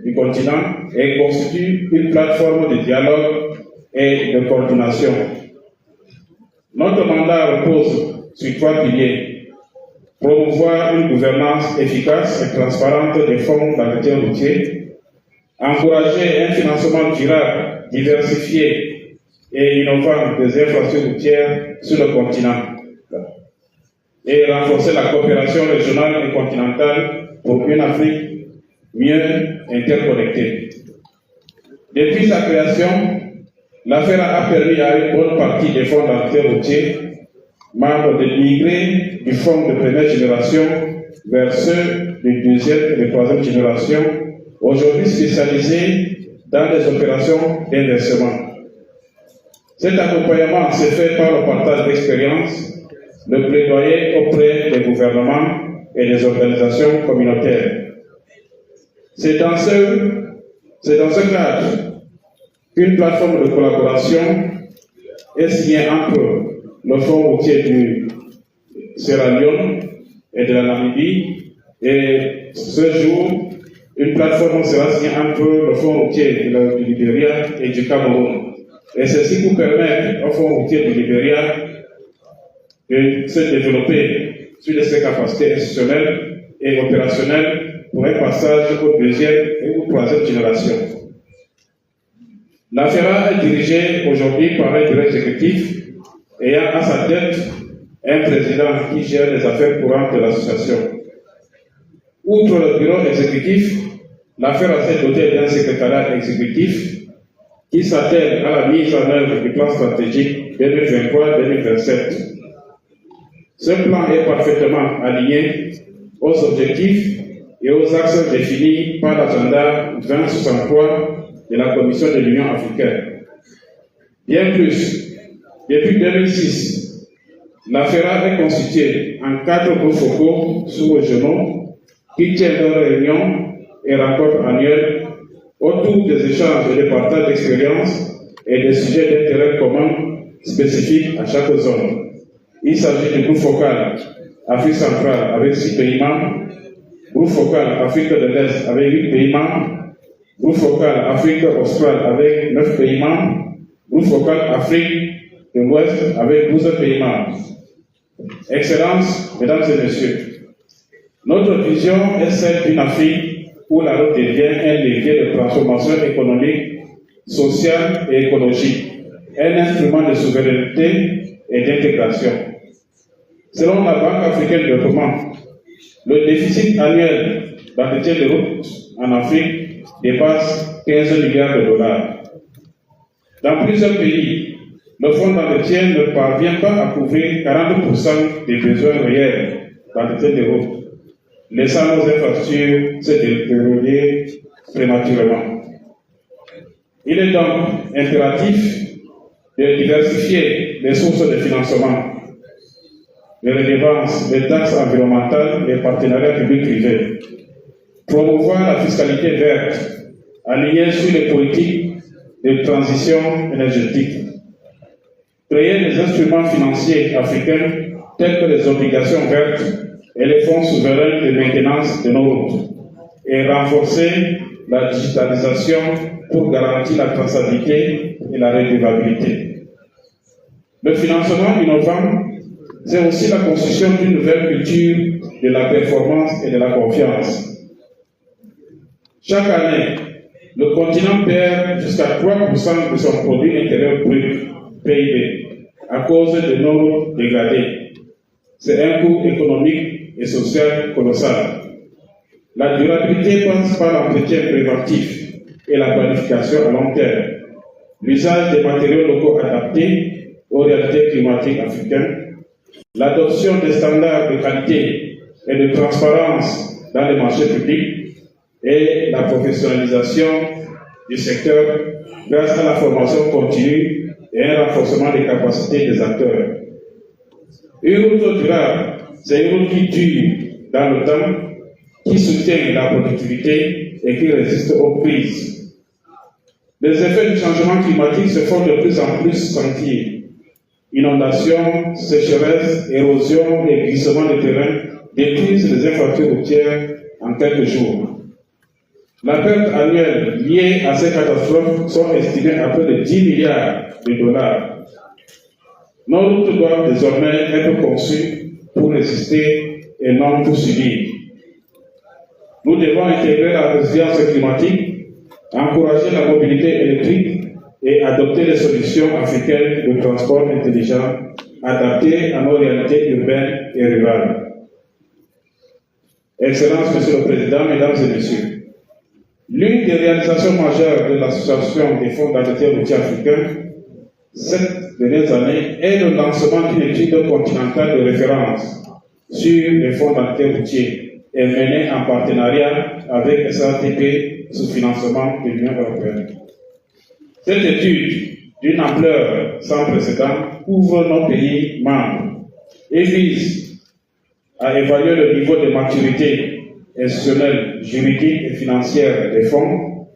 du continent et constitue une plateforme de dialogue et de coordination. Notre mandat repose sur 3 piliers. Promouvoir une gouvernance efficace et transparente des fonds d'entretien routier, encourager un financement durable, diversifié et innovant des infrastructures routières sur le continent, et renforcer la coopération régionale et continentale pour une Afrique mieux interconnectée. Depuis sa création, l'affaire a permis à une bonne partie des fonds d'entretien routier, membres de migrer du fonds de première génération vers ceux de deuxième et de troisième génération, aujourd'hui spécialisés dans les opérations d'inversement. Cet accompagnement s'est fait par le partage d'expériences, le plaidoyer auprès des gouvernements et des organisations communautaires. C'est dans ce cadre qu'une plateforme de collaboration est signée entre le Fonds routier du Sierra Leone et de la Namibie, et ce jour, une plateforme sera signée entre le Fonds routier du Liberia et du Cameroun. Et ceci pour permettre au Fonds routier du Liberia de se développer sur ses capacités institutionnelles et opérationnelles pour un passage aux deuxième et aux troisième générations. La FERA est dirigée aujourd'hui par un directeur exécutif ayant à sa tête un président qui gère les affaires courantes de l'association. Outre le bureau exécutif, la FERA s'est dotée d'un secrétariat exécutif qui s'attelle à la mise en œuvre du plan stratégique 2023-2027. Ce plan est parfaitement aligné aux objectifs et aux axes définis par l'agenda 2063 de la Commission de l'Union africaine. Bien plus, depuis 2006, la FERA est constituée en 4 groupes focaux sous-régionaux qui tiennent leurs réunions et rencontres annuelles autour des échanges et des partages d'expériences et des sujets d'intérêt commun spécifiques à chaque zone. Il s'agit du groupe focal Afrique centrale avec 6 pays membres, groupe focal Afrique de l'Est avec 8 pays membres, groupe focal Afrique australe avec 9 pays membres, groupe focal Afrique de l'Ouest avec 12 pays membres. Excellences, Mesdames et Messieurs, notre vision est celle d'une Afrique où la route devient un levier de transformation économique, sociale et écologique, un instrument de souveraineté et d'intégration. Selon la Banque africaine de développement, le déficit annuel d'entretien de routes en Afrique dépasse 15 milliards de dollars. Dans plusieurs pays, le fonds d'entretien ne parvient pas à couvrir 40% des besoins réels d'entretien de routes, laissant nos infrastructures se détériorer prématurément. Il est donc impératif de diversifier les sources de financement. les redevances, les taxes environnementales, les partenariats publics-privés. Promouvoir la fiscalité verte, alignée sur les politiques de transition énergétique. Créer des instruments financiers africains tels que les obligations vertes et les fonds souverains de maintenance de nos routes. Et renforcer la digitalisation pour garantir la traçabilité et la redevabilité. Le financement innovant, c'est aussi la construction d'une nouvelle culture de la performance et de la confiance. Chaque année, le continent perd jusqu'à 3% de son produit intérieur brut, PIB, à cause de nos dégradés. C'est un coût économique et social colossal. La durabilité passe par l'entretien préventif et la planification à long terme, l'usage des matériaux locaux adaptés aux réalités climatiques africaines, l'adoption des standards de qualité et de transparence dans les marchés publics et la professionnalisation du secteur grâce à la formation continue et un renforcement des capacités des acteurs. Une route durable, c'est une route qui dure dans le temps, qui soutient la productivité et qui résiste aux crises. Les effets du changement climatique se font de plus en plus sentir. Inondations, sécheresse, érosion et glissement de terrain détruisent les infrastructures routières en quelques jours. La perte annuelle liée à ces catastrophes sont estimées à près de 10 milliards de dollars. Nos routes doivent désormais être conçues pour résister et non pour subir. Nous devons intégrer la résilience climatique, encourager la mobilité électrique et adopter des solutions africaines de transport intelligent adaptées à nos réalités urbaines et rurales. Excellences, Monsieur le Président, Mesdames et Messieurs, l'une des réalisations majeures de l'Association des fonds d'entretien routier africains ces dernières années est le lancement d'une étude continentale de référence sur les fonds d'entretien routier et menée en partenariat avec SATP sous financement de l'Union européenne. Cette étude, d'une ampleur sans précédent, couvre nos pays membres et vise à évaluer le niveau de maturité institutionnelle, juridique et financière des fonds,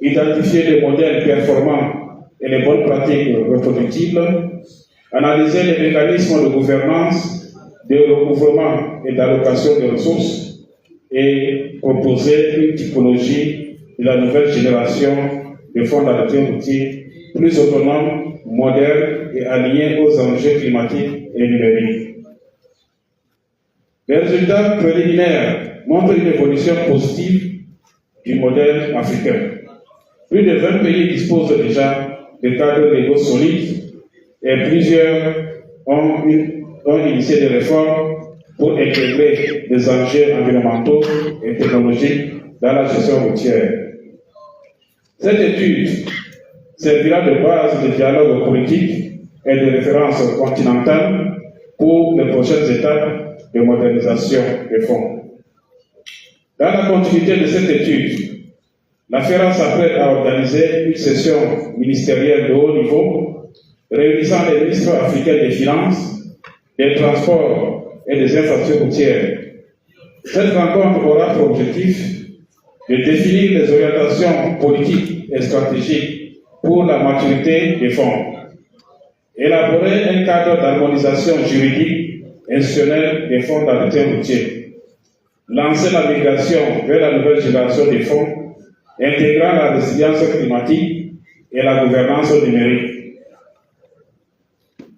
identifier les modèles performants et les bonnes pratiques reproductibles, analyser les mécanismes de gouvernance, de recouvrement et d'allocation des ressources et proposer une typologie de la nouvelle génération de fonds d'entretien routier plus autonome, moderne et aligné aux enjeux climatiques et numériques. Les résultats préliminaires montrent une évolution positive du modèle africain. Plus de 20 pays disposent déjà de cadres légaux solides et plusieurs ont initié des réformes pour intégrer des enjeux environnementaux et technologiques dans la gestion routière. Cette étude servira de base de dialogue politique et de référence continentale pour les prochaines étapes de modernisation des fonds. Dans la continuité de cette étude, la FERA s'apprête à organiser une session ministérielle de haut niveau réunissant les ministres africains des Finances, des Transports et des Infrastructures routières. Cette rencontre aura pour objectif de définir les orientations politiques et stratégiques pour la maturité des fonds, élaborer un cadre d'harmonisation juridique institutionnelle des fonds d'entretien routier, lancer la migration vers la nouvelle génération des fonds, intégrant la résilience climatique et la gouvernance numérique,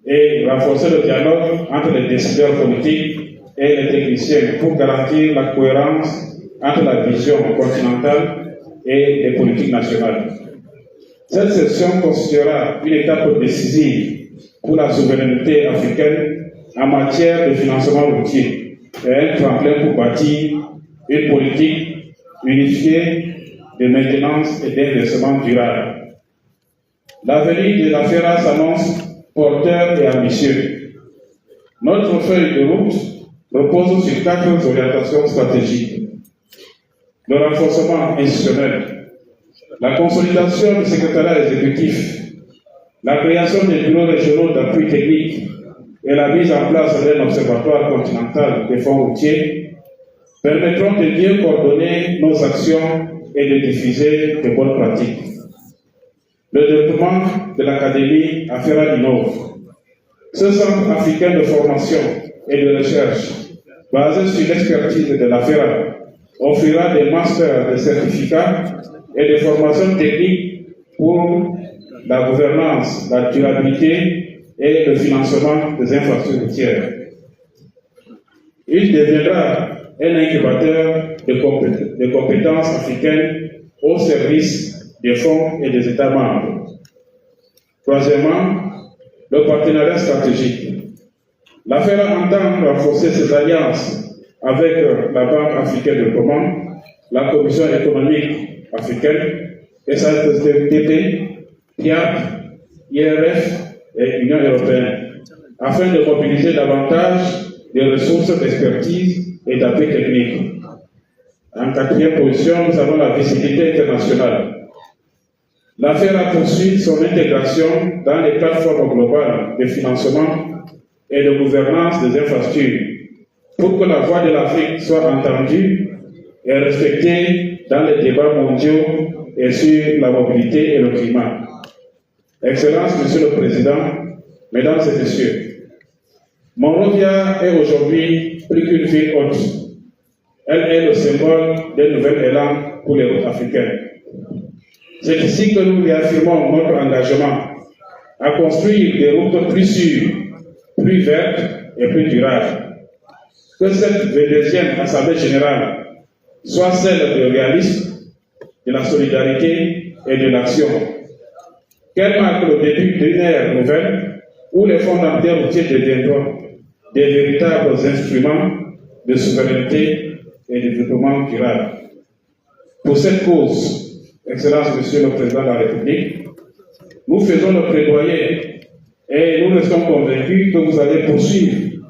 et renforcer le dialogue entre les décideurs politiques et les techniciens pour garantir la cohérence entre la vision continentale et les politiques nationales. Cette session constituera une étape décisive pour la souveraineté africaine en matière de financement routier et un tremplin pour bâtir une politique unifiée de maintenance et d'investissement durable. L'avenir de la FERA s'annonce porteur et ambitieux. Notre feuille de route repose sur 4 orientations stratégiques. Le renforcement institutionnel, la consolidation du secrétariat exécutif, la création des bureaux régionaux d'appui technique et la mise en place d'un observatoire continental des fonds routiers permettront de mieux coordonner nos actions et de diffuser de bonnes pratiques. Le développement de l'Académie AFERA innove. Ce centre africain de formation et de recherche, basé sur l'expertise de l'AFERA, offrira des masters, des certificats et des formations techniques pour la gouvernance, la durabilité et le financement des infrastructures routières. Il deviendra un incubateur de compétences africaines au service des fonds et des États membres. Troisièmement, le partenariat stratégique. L'AFERA entend renforcer ses alliances avec la Banque africaine de développement, la Commission économique africaine, SADP, TIAP, IRF et Union européenne, afin de mobiliser davantage des ressources d'expertise et d'appui technique. En quatrième position, nous avons la visibilité internationale. L'AFERA poursuit son intégration dans les plateformes globales de financement et de gouvernance des infrastructures pour que la voix de l'Afrique soit entendue et respectée dans les débats mondiaux et sur la mobilité et le climat. Excellences, Monsieur le Président, Mesdames et Messieurs, Monrovia est aujourd'hui plus qu'une ville haute. Elle est le symbole d'un nouvel élan pour les routes africaines. C'est ici que nous réaffirmons notre engagement à construire des routes plus sûres, plus vertes et plus durables. Que cette 22e Assemblée générale soit celle du réalisme, de la solidarité et de l'action. Qu'elle marque le début d'une ère nouvelle où les fondamentaux routiers deviendront des véritables instruments de souveraineté et de développement durable. Pour cette cause, Excellence Monsieur le Président de la République, nous faisons le plaidoyer et nous restons convaincus que vous allez poursuivre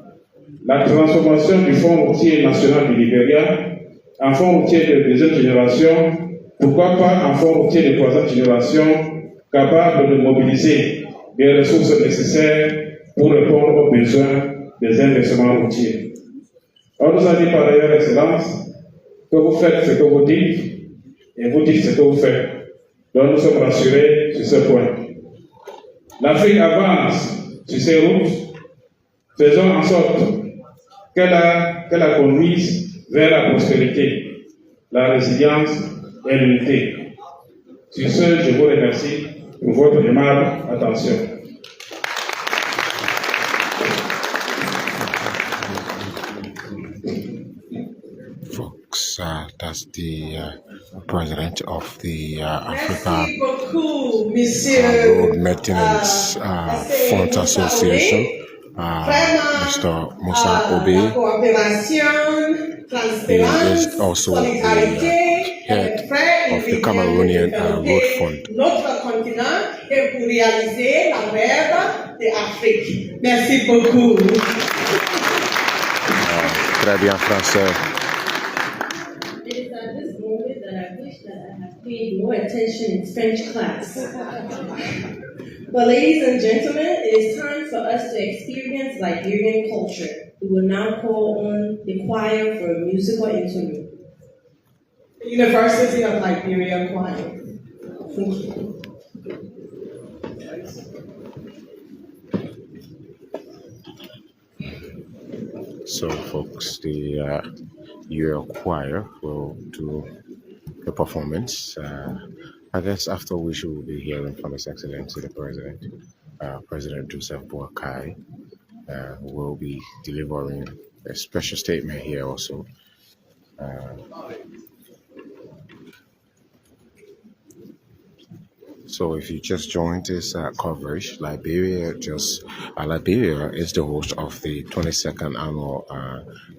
la transformation du Fonds routier national du Liberia en fonds routier de deuxième génération, pourquoi pas en fonds routier de troisième génération, capable de mobiliser les ressources nécessaires pour répondre aux besoins des investissements routiers. On nous a dit par ailleurs, Excellence, que vous faites ce que vous dites et vous dites ce que vous faites. Donc nous sommes rassurés sur ce point. L'Afrique avance sur ses routes. Faisons en sorte qu'elle la conduise vers la prospérité, la résilience et l'unité. Sur ce, je vous remercie pour votre aimable attention. Folks, that's the president of the Africa Road Maintenance Fund Association, Mr. Musa Obe. He is also the head of the Cameroonian Road Fund. Notre continent est pour réaliser la rêve de l'Afrique. Merci beaucoup. Très bien, français. It is at this moment that I wish that I had paid more attention in French class. But ladies and gentlemen, it is time for us to experience Liberian culture. We will now call on the choir for a musical interlude. The University of Liberia Choir. Thank you. So, folks, the your choir will do the performance. I guess after which we will be hearing from His Excellency the President, President Joseph Boakai, who will be delivering a special statement here also. So if you just joined this coverage, Liberia is the host of the 22nd annual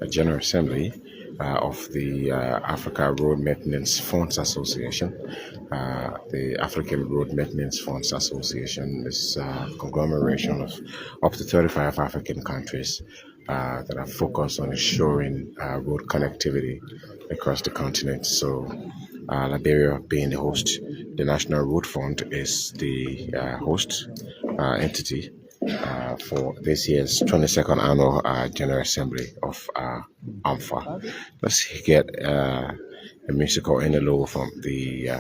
General Assembly of the Africa Road Maintenance Funds Association. The African Road Maintenance Funds Association is a conglomeration of up to 35 African countries that are focused on ensuring road connectivity across the continent. So Liberia being the host, the National Road Fund is the host entity, for this year's 22nd Annual General Assembly of ARMFA. Let's get a musical interlude from the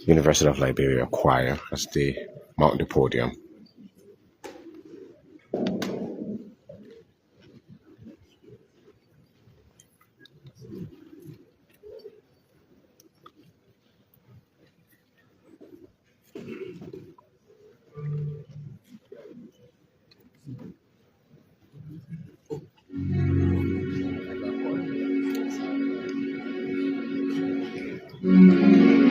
University of Liberia Choir as they mount the podium. Yeah.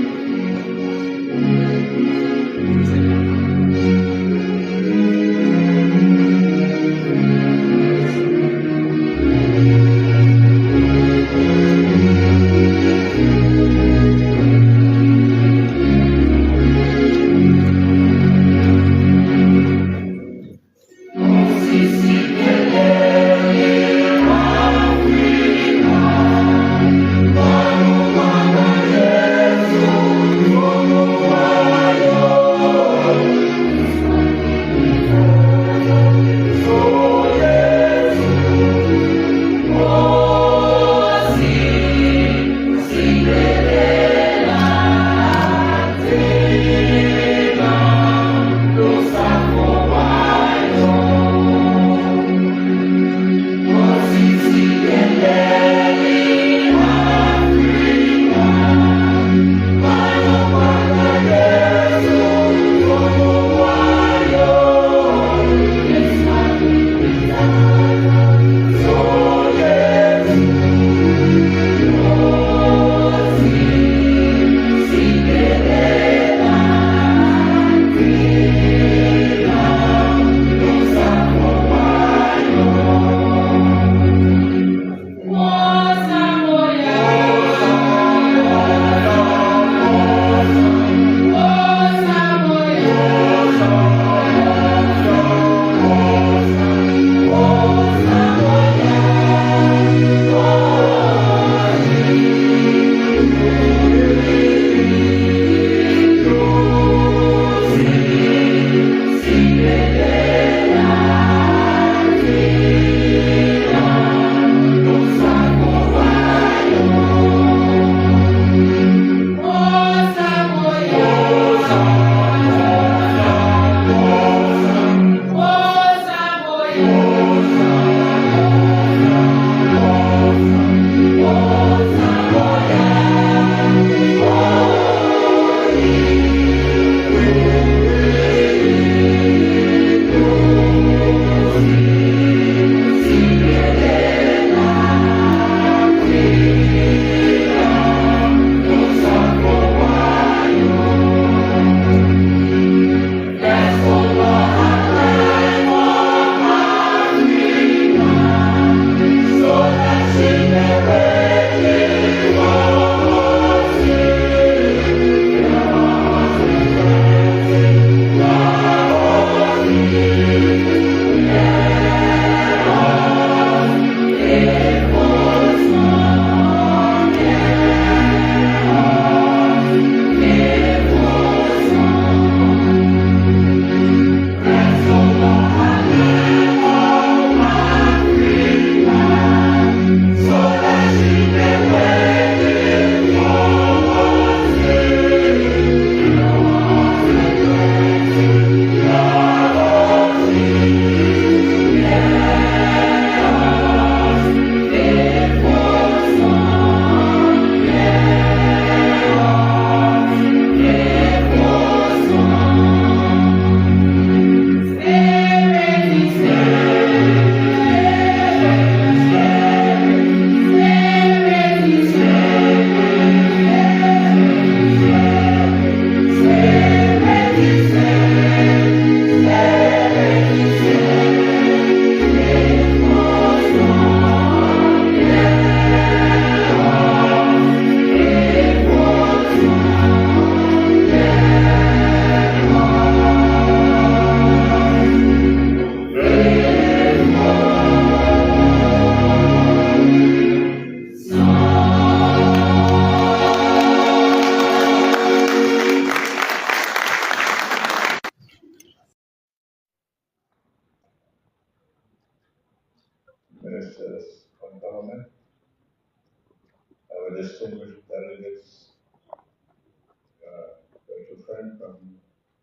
friend from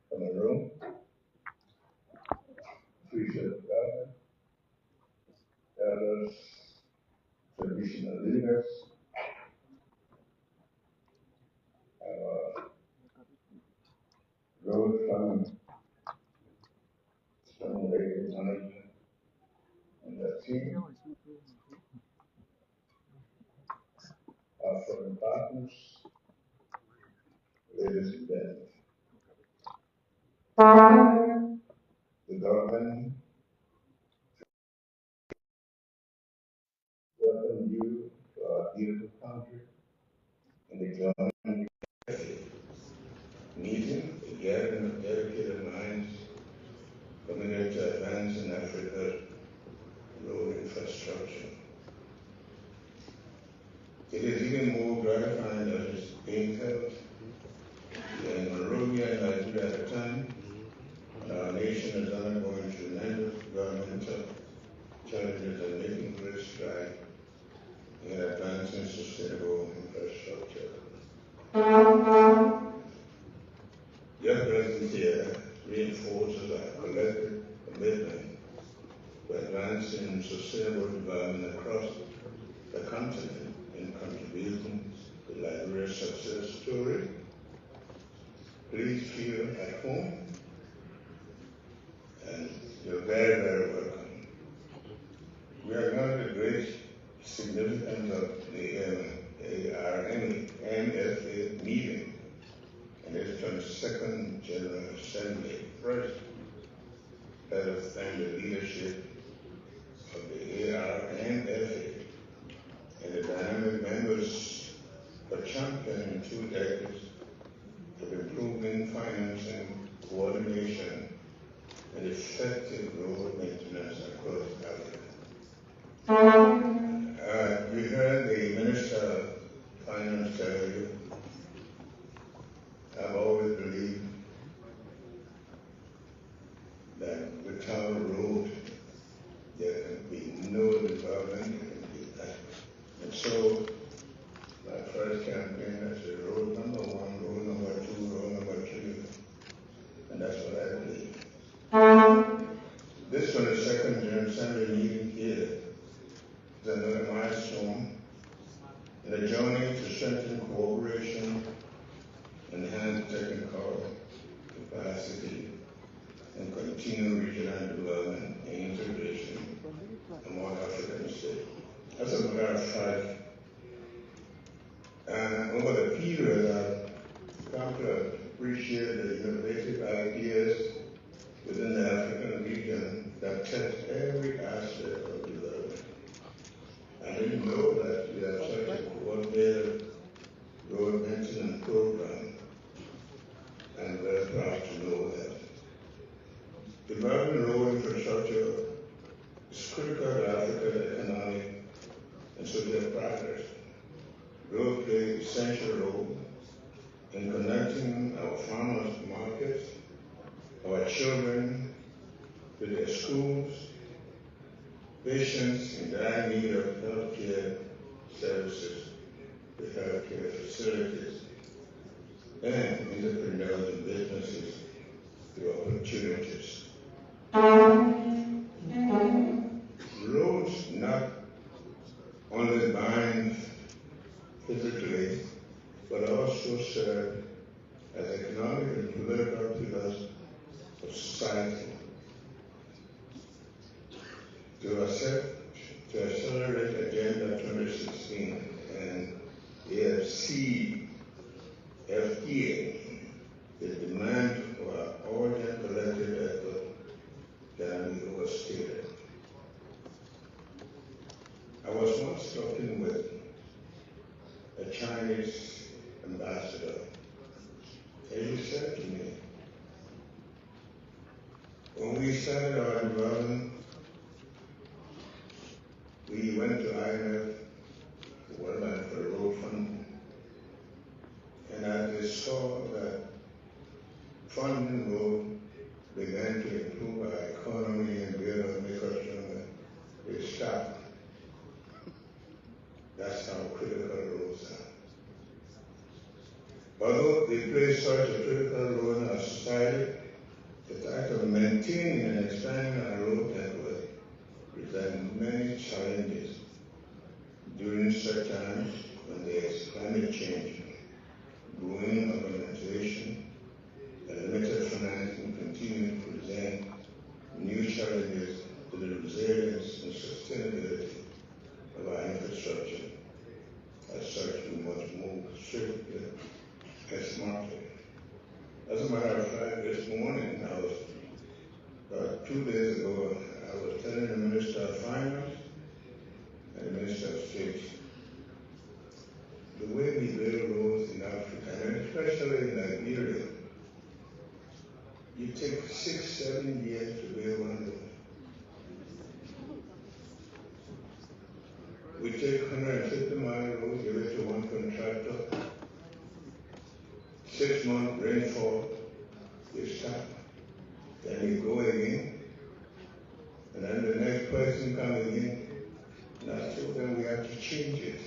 Cameroon, future government, elders, traditional leaders, road fund, strong rate management, and the team, our foreign partners, ladies and gentlemen. The government welcome you to our beautiful country and the joint meeting, the gathering of dedicated minds committed to advancing Africa road infrastructure. It is even more gratifying that it's being held in Monrovia and Nigeria at a time when our nation is undergoing tremendous governmental challenges and making great strides in advancing sustainable infrastructure. Your presence here reinforces our collective commitment to advancing sustainable development across the continent and contributing to Liberia's success story. Please feel at home, and you're very, very welcome. We acknowledge the great significance of the ARMFA meeting and its 22nd General Assembly. First, let us thank the leadership of the ARMFA and the dynamic members for championing 2 decades of improving financing, coordination, and effective road maintenance across Africa. You heard the Minister of Finance tell you, I've always believed that without a road, there can be no development, there can be that. And so, my first campaign, I said, road number 1, road number 2, road number 3. And that's what I believe. This 22nd General Assembly meeting here is another milestone in a journey to strengthen cooperation, enhance technical capacity, and continue regional development and integration among African states. As a matter of fact, over the period, I've come to appreciate the innovative ideas within the African region that touch every aspect of development. I didn't know that we have such a coordinated road maintenance program. I'm very proud to know that. Developing road infrastructure is critical to Africa's economic and social progress. Roads play an essential role in connecting our farmers' markets, our children to their schools, patients in dire need of healthcare services to healthcare facilities, and entrepreneurs and businesses to opportunities. Roads not only bind physically, but also serve as economic and political pillars of society. To accelerate Agenda 2016 and AFCFTA, the demand for our urgent collective effort cannot be overstated. I was once talking with a Chinese ambassador, and he said to me, when we started our development, we went to IMF, the World Bank for the Road Fund, and as they saw that funding road began to improve our economy and build our infrastructure, they stopped. That's how critical roads are. Although they play such a critical role in our society, the fact of maintaining and expanding our road network presents many challenges during such times when there is climate change, growing urbanization, and limited financing continue to present new challenges to the resilience and sustainability of our infrastructure. As such, we must move swiftly and smartly. As a matter of fact, this morning, about 2 days ago, I was telling the Minister of Finance and the Minister of State, the way we build roads in Africa, and especially in Liberia, you take 6-7 years to build one road. We take 150-mile road, give it to one contractor, 6 months rainfall, you stop, then you go again, and then the next person comes again, and I told them we have to change it.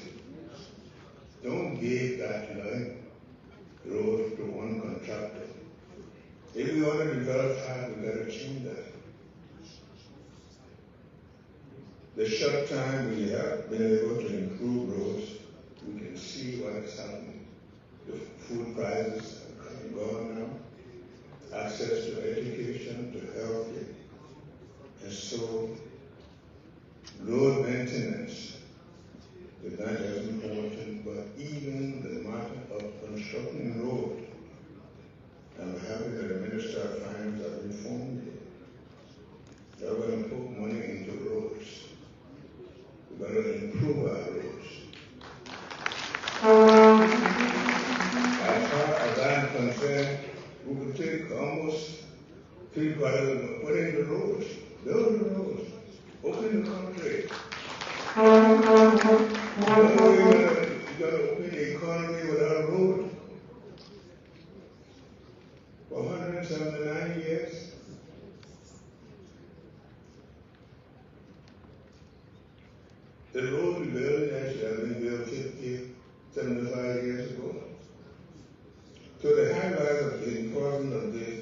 Don't give that line road to one contractor. If we want to develop that, we've got to change that. The short time we have been able to improve roads, we can see what is happening. The food prices have gone now, access to education, to health, and so road maintenance is not as important, but even the matter of constructing road. I'm happy that the Minister of Finance has informed me that we're going to put money into roads. We're going to improve our roads. As far as I'm concerned, we could take almost 3 quarters and put in the roads, build the roads, open the country. You're going to open the economy without roads. For 179 years, the road we built actually had been built 50, 75 years ago. So the highlight of the importance of this,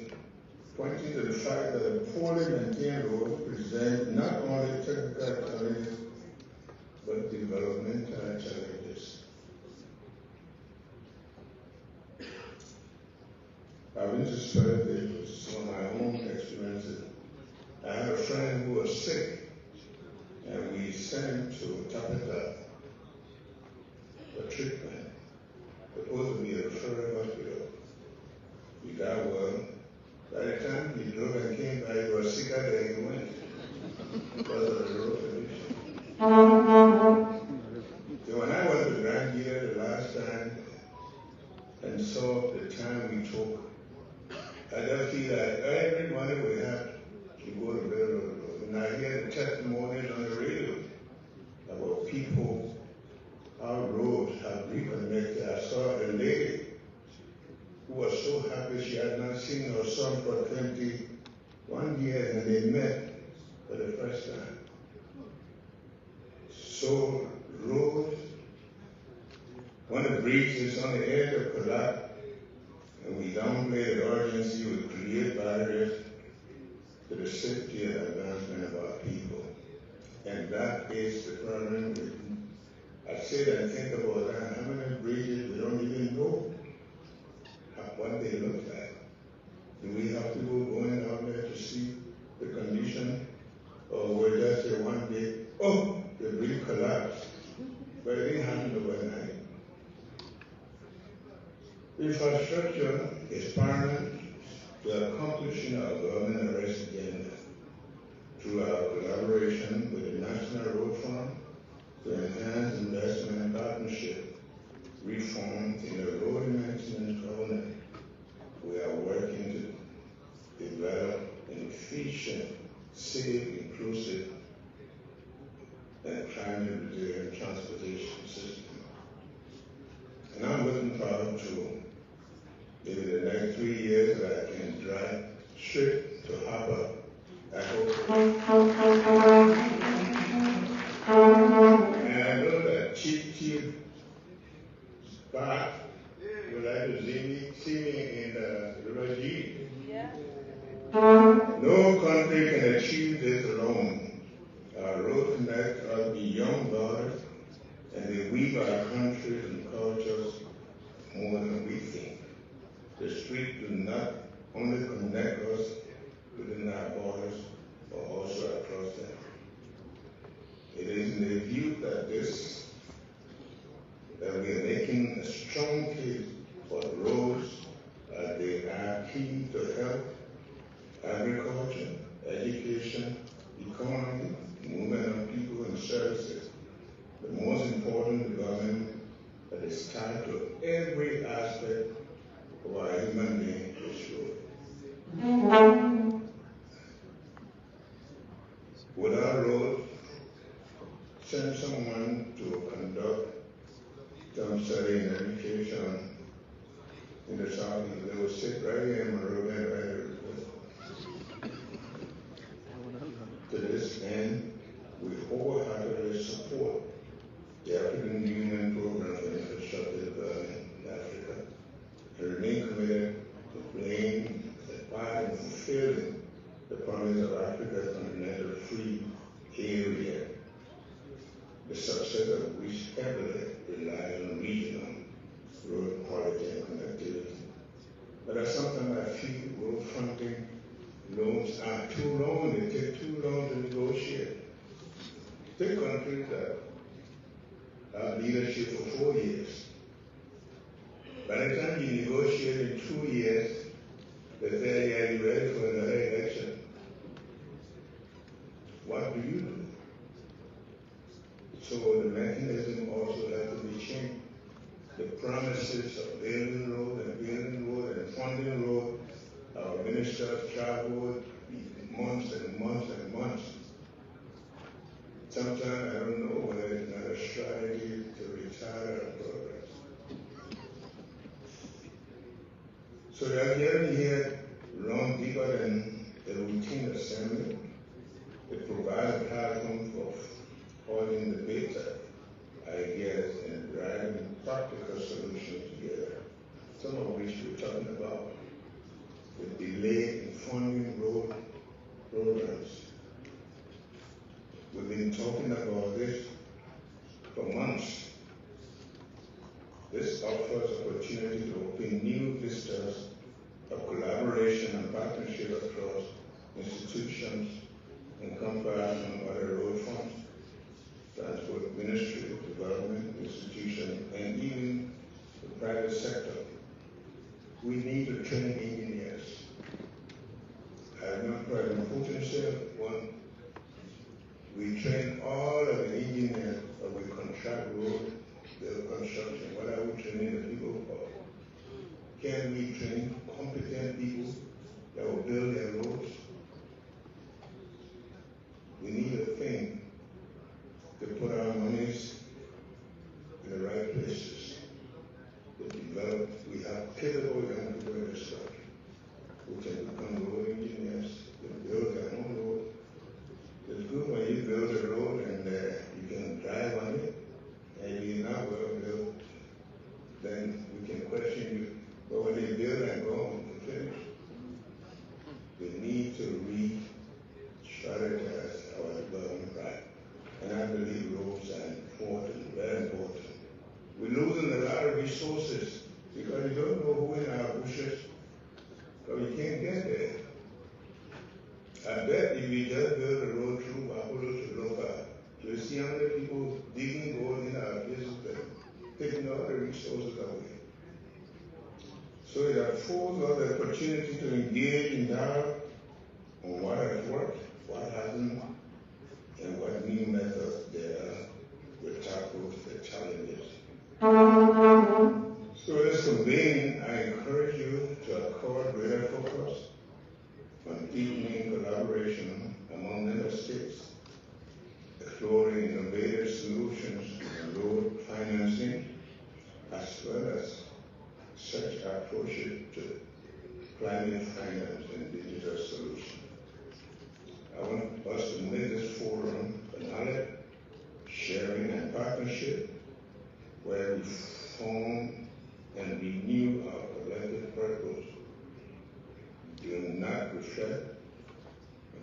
pointing to the fact that a poorly maintained road presents not only technical challenges, but developmental challenges. I've been to spread with some of my own experiences. I had a friend who was sick, and we sent him to Tapeta for treatment. Supposed to be a referral hospital. He got well. By the time he drove and came back, he was sicker than he went because of the road condition. So when I went to Grandia the last time and saw the time we took, I just feel like every money we have to go to build a road. And I hear the testimonies on the radio about people, how roads have reconnected. I saw a lady who was so happy she had not seen her son for 21 years, and they met for the first time. So roads, when the bridge is on the edge of collapse, and we downplay the urgency, we create barriers to the safety and advancement of our people. And that is the problem. I sit and think about that. How many bridges we don't even know what they look like? Do we have people going out there to see the condition? Or we're just here one day, oh, the bridge collapsed. But it didn't happen overnight. Infrastructure is paramount to accomplishing our government arrest agenda through our collaboration with the National Road Fund to enhance investment and partnership reforms in the road maintenance covenant. We are working to develop an efficient, safe, inclusive, and climate resilient transportation system. And I'm looking forward to maybe the next 3 years that I can drive straight to Harbour. I hope. And I know that Chief Bart would like to see me country can achieve this alone. Our road connect us beyond borders, and they weave our countries and cultures more than we think. The streets do not only connect us within our borders, but also across them. It is in the view that we are making a strong case for the roads as they are key to health, agriculture, education, economy, movement of people and services. The most important development that is tied to every aspect of our human being is road. Without road, send someone to conduct some study in education in the Southeast. They will sit right here in my room and write a report. To this end, we wholeheartedly support the African Union Program for Infrastructure Development in Africa and remain committed to playing a part in fulfilling the promise of Africa's continental free area, the success of which heavily relies on regional road quality and connectivity. But sometimes I feel road funding loans are too long, they take too long to negotiate. Take countries that have leadership for 4 years. By the time you negotiate in 2 years, they say, yeah, you're ready for another election. What do you do? So the mechanism also has to be changed. The promises of building road and funding road, our ministers traveled months and months and months. Sometimes I don't know whether it's not a strategy to retire our progress. So they are getting here long deeper than the routine assembly. It provides a platform for holding debates, ideas, and driving practical solutions together, some of which we're talking about. The delay in funding road programs. We've been talking about this for months. This offers opportunity to open new vistas of collaboration and partnership across institutions encompassing on other road funds, transport ministry, development institutions, and even the private sector. We need to train engineers. I remember President Putin said, we train all of the engineers, but we contract road construction. What are we training the people for? Can we train competent people that will build their roads? We need a thing to put our monies in the right places. To develop, we have capable young people in this country who can become road engineers, can build their own road. It's good when you build a road and you can drive on it, and you're not well built, then we can question you. But when they build and go on to finish, we need to re-strategize our development right. And I believe roads are important, very important. We're losing a lot of resources because you don't know who in our bushes, so you can't get there. I bet if we just build a road through Wapolo to Loka, you'll see how many people digging gold in our places and taking all the resources away. So it affords us the opportunity to engage in dialogue on what has worked, what hasn't, and what new methods there are to tackle the challenges. So as convening, I encourage you to accord greater focus on deepening collaboration among member states, exploring innovative solutions in road financing, as well as such approaches to climate finance and digital solutions. I want us to make this forum for knowledge, sharing, and partnership, where we form and renew our collective purpose. Do not reflect on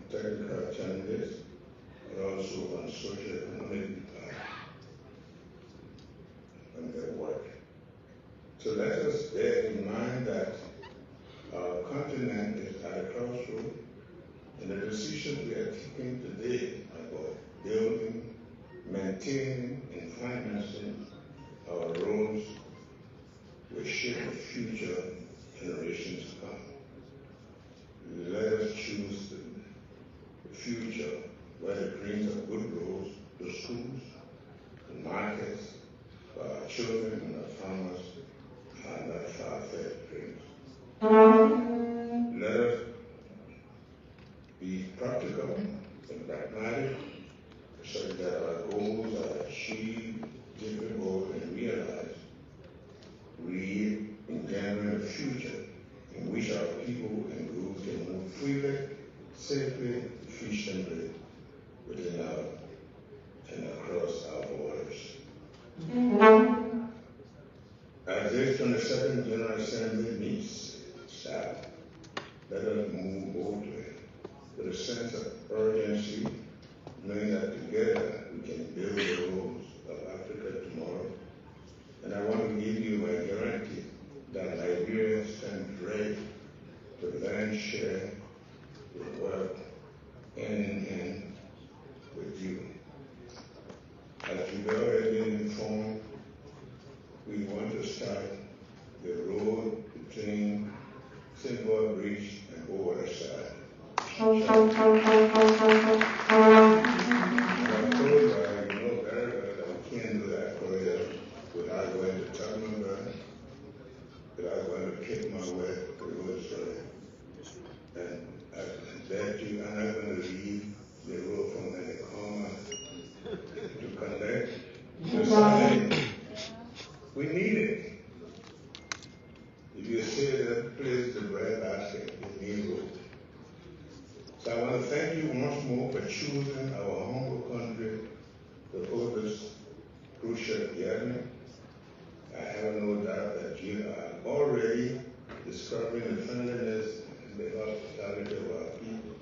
safely, efficiently within our and across our borders. As this 22nd General Assembly meets, staff, let us move boldly with a sense of urgency, knowing that together we can build the roads of Africa tomorrow. And I want to give you my guarantee that Liberians stand ready to learn, share, to work hand in hand with you. As you've already been informed, we want to start the road between Silver Bridge and Boakai. And I told you, I know very well that we can't do that project without going to Tubman, without going to Cape Mawet, the road story. And that you are not going to leave the road from the corner to connect the side. We need it. If you say that place the bread basket, it needs road. So I want to thank you once more for choosing our humble country to hold this crucial gathering. I have no doubt that you are already discovering the friendliness and the hospitality of our people.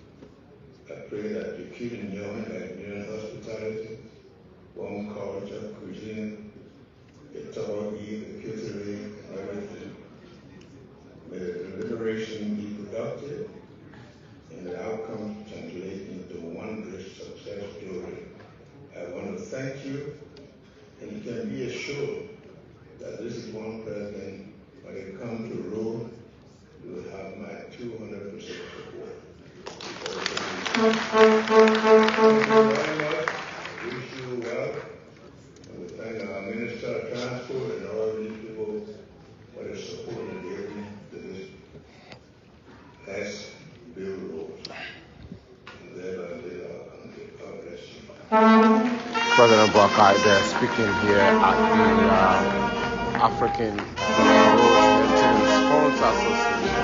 I pray that you keep enjoying Liberian hospitality, warm culture, cuisine, the talkie, the catering, everything. May the deliberation be productive and the outcome translate into one great success story. I want to thank you, and you can be assured that this is one president, when it comes to rule, you will have my 200% support. Thank you very much. Wish you well. And we thank our Minister of Transport and all these people for the support and giving to this last build roads. And thereby God bless you. President Boakai there speaking here at the African Road Maintenance Funds Association.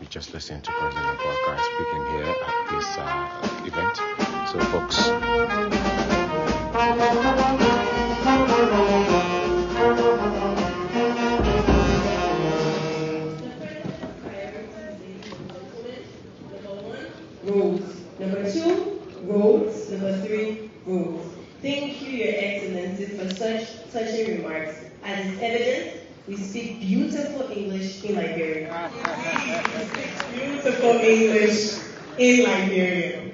We just listened to President Boakai speaking here at this event. So, folks, roads. Number 2, roads. Number 3, roads. Thank you, Your Excellency, for such remarks. As is evident, we speak beautiful English in Liberia. We speak beautiful English in Liberia.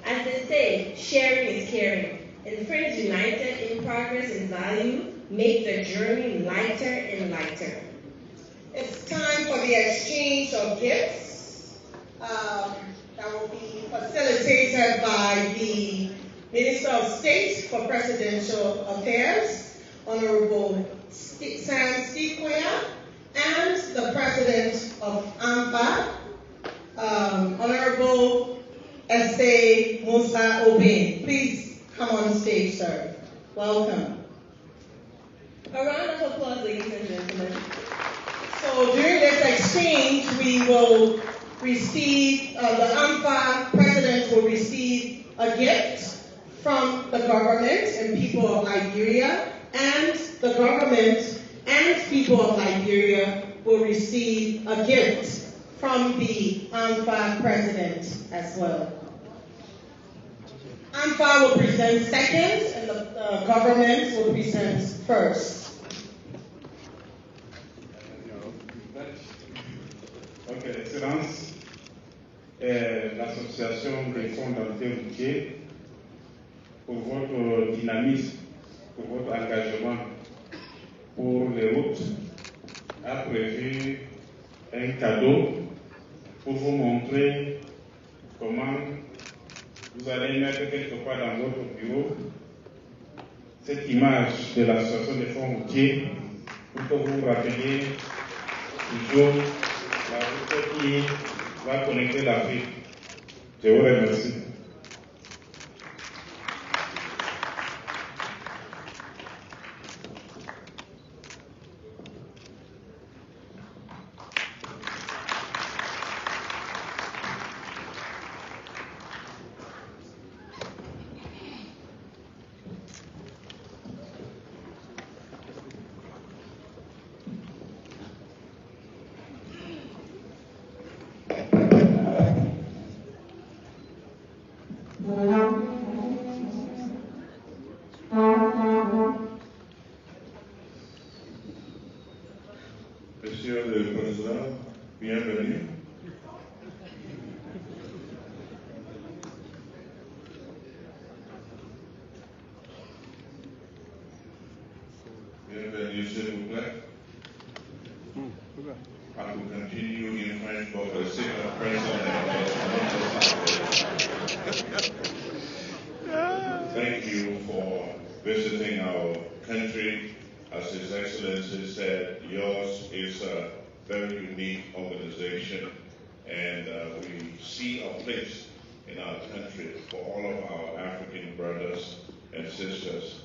As they say, sharing is caring. And friends united in progress and value make the journey lighter and lighter. It's time for the exchange of gifts that will be facilitated by the Minister of State for Presidential Affairs, Honorable Sam Stikoya, and the President of ARMFA, Honorable S.A. Musa Obin. Please come on stage, sir. Welcome. A round of applause, ladies and gentlemen. So during this exchange, we will receive, the ARMFA president will receive a gift from the government and people of Liberia, and the government and people of Liberia will receive a gift from the ARMFA president as well. ARMFA will present second, and the government will present first. Ok, Excellence, l'Association des fonds d'entrée routiers, pour votre dynamisme, pour votre engagement pour les routes, a prévu un cadeau pour vous montrer comment vous allez mettre quelque part dans votre bureau cette image de l'Association des fonds routiers pour que vous vous rappeliez toujours la route qui va connecter l'Afrique. Je vous remercie. Monsieur le Président, bienvenue. Bienvenue, s'il vous plaît. I will continue in French for the sake of President. Thank you for visiting our country. As His Excellency said, yours is a very unique organization, and we see a place in our country for all of our African brothers and sisters.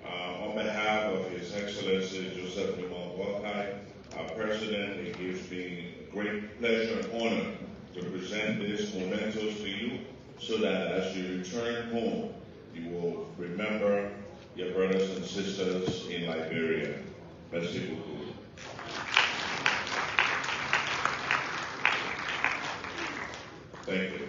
On behalf of His Excellency Joseph Boakai, our President, it gives me great pleasure and honor to present this mementos to you, so that as you return home, you will remember your brothers and sisters in Liberia. Merci beaucoup. Thank you.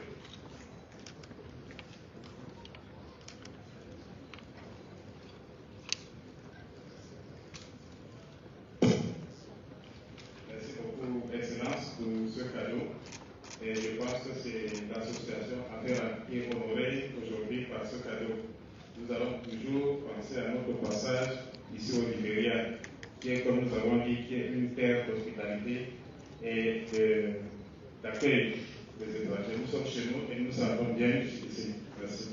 Merci beaucoup, Excellence, pour ce cadeau. Et je pense que c'est l'association Affaires qui est honorée aujourd'hui par ce cadeau. Nous allons toujours penser à notre passage ici au Liberia, qui est, comme nous avons dit, qui est une terre d'hospitalité et d'accueil des étrangers. Nous sommes chez nous et nous sentons bien ici. Merci.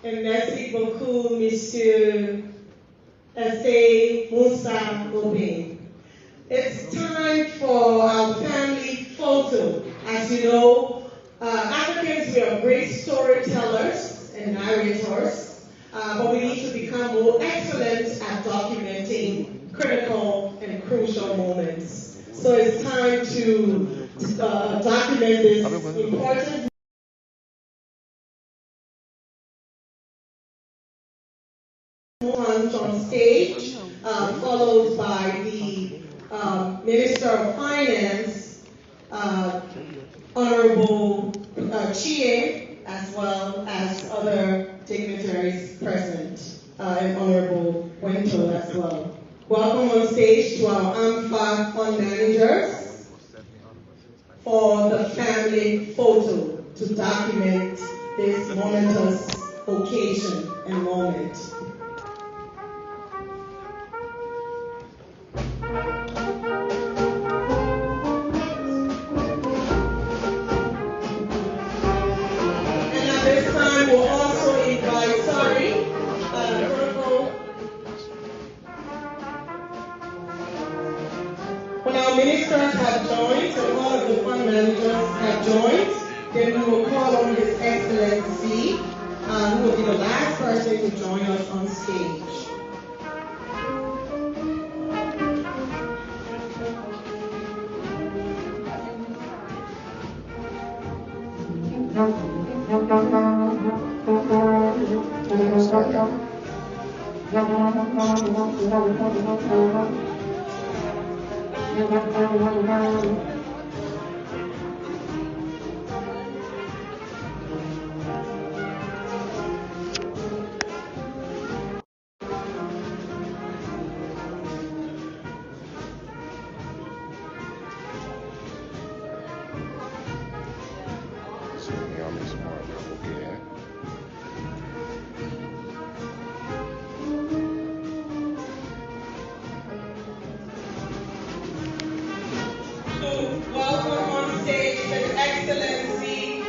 Et merci beaucoup, Monsieur S.A. Moussa Obey. It's time for our family photo. As you know, Africans, we are great storytellers and narrators, but we need to become more excellent at documenting critical and crucial moments. So it's time to document this important on stage, followed by the Minister of Finance, Honorable Chie, as well as other dignitaries present, and Honorable Wento as well. Welcome on stage to our ARMFA fund managers for the family photo to document this momentous occasion and moment. We'll also invite, when our ministers have joined, and all of the fund managers have joined, then we will call on His Excellency, who will be the last person to join us on stage. Welcome on stage His Excellency.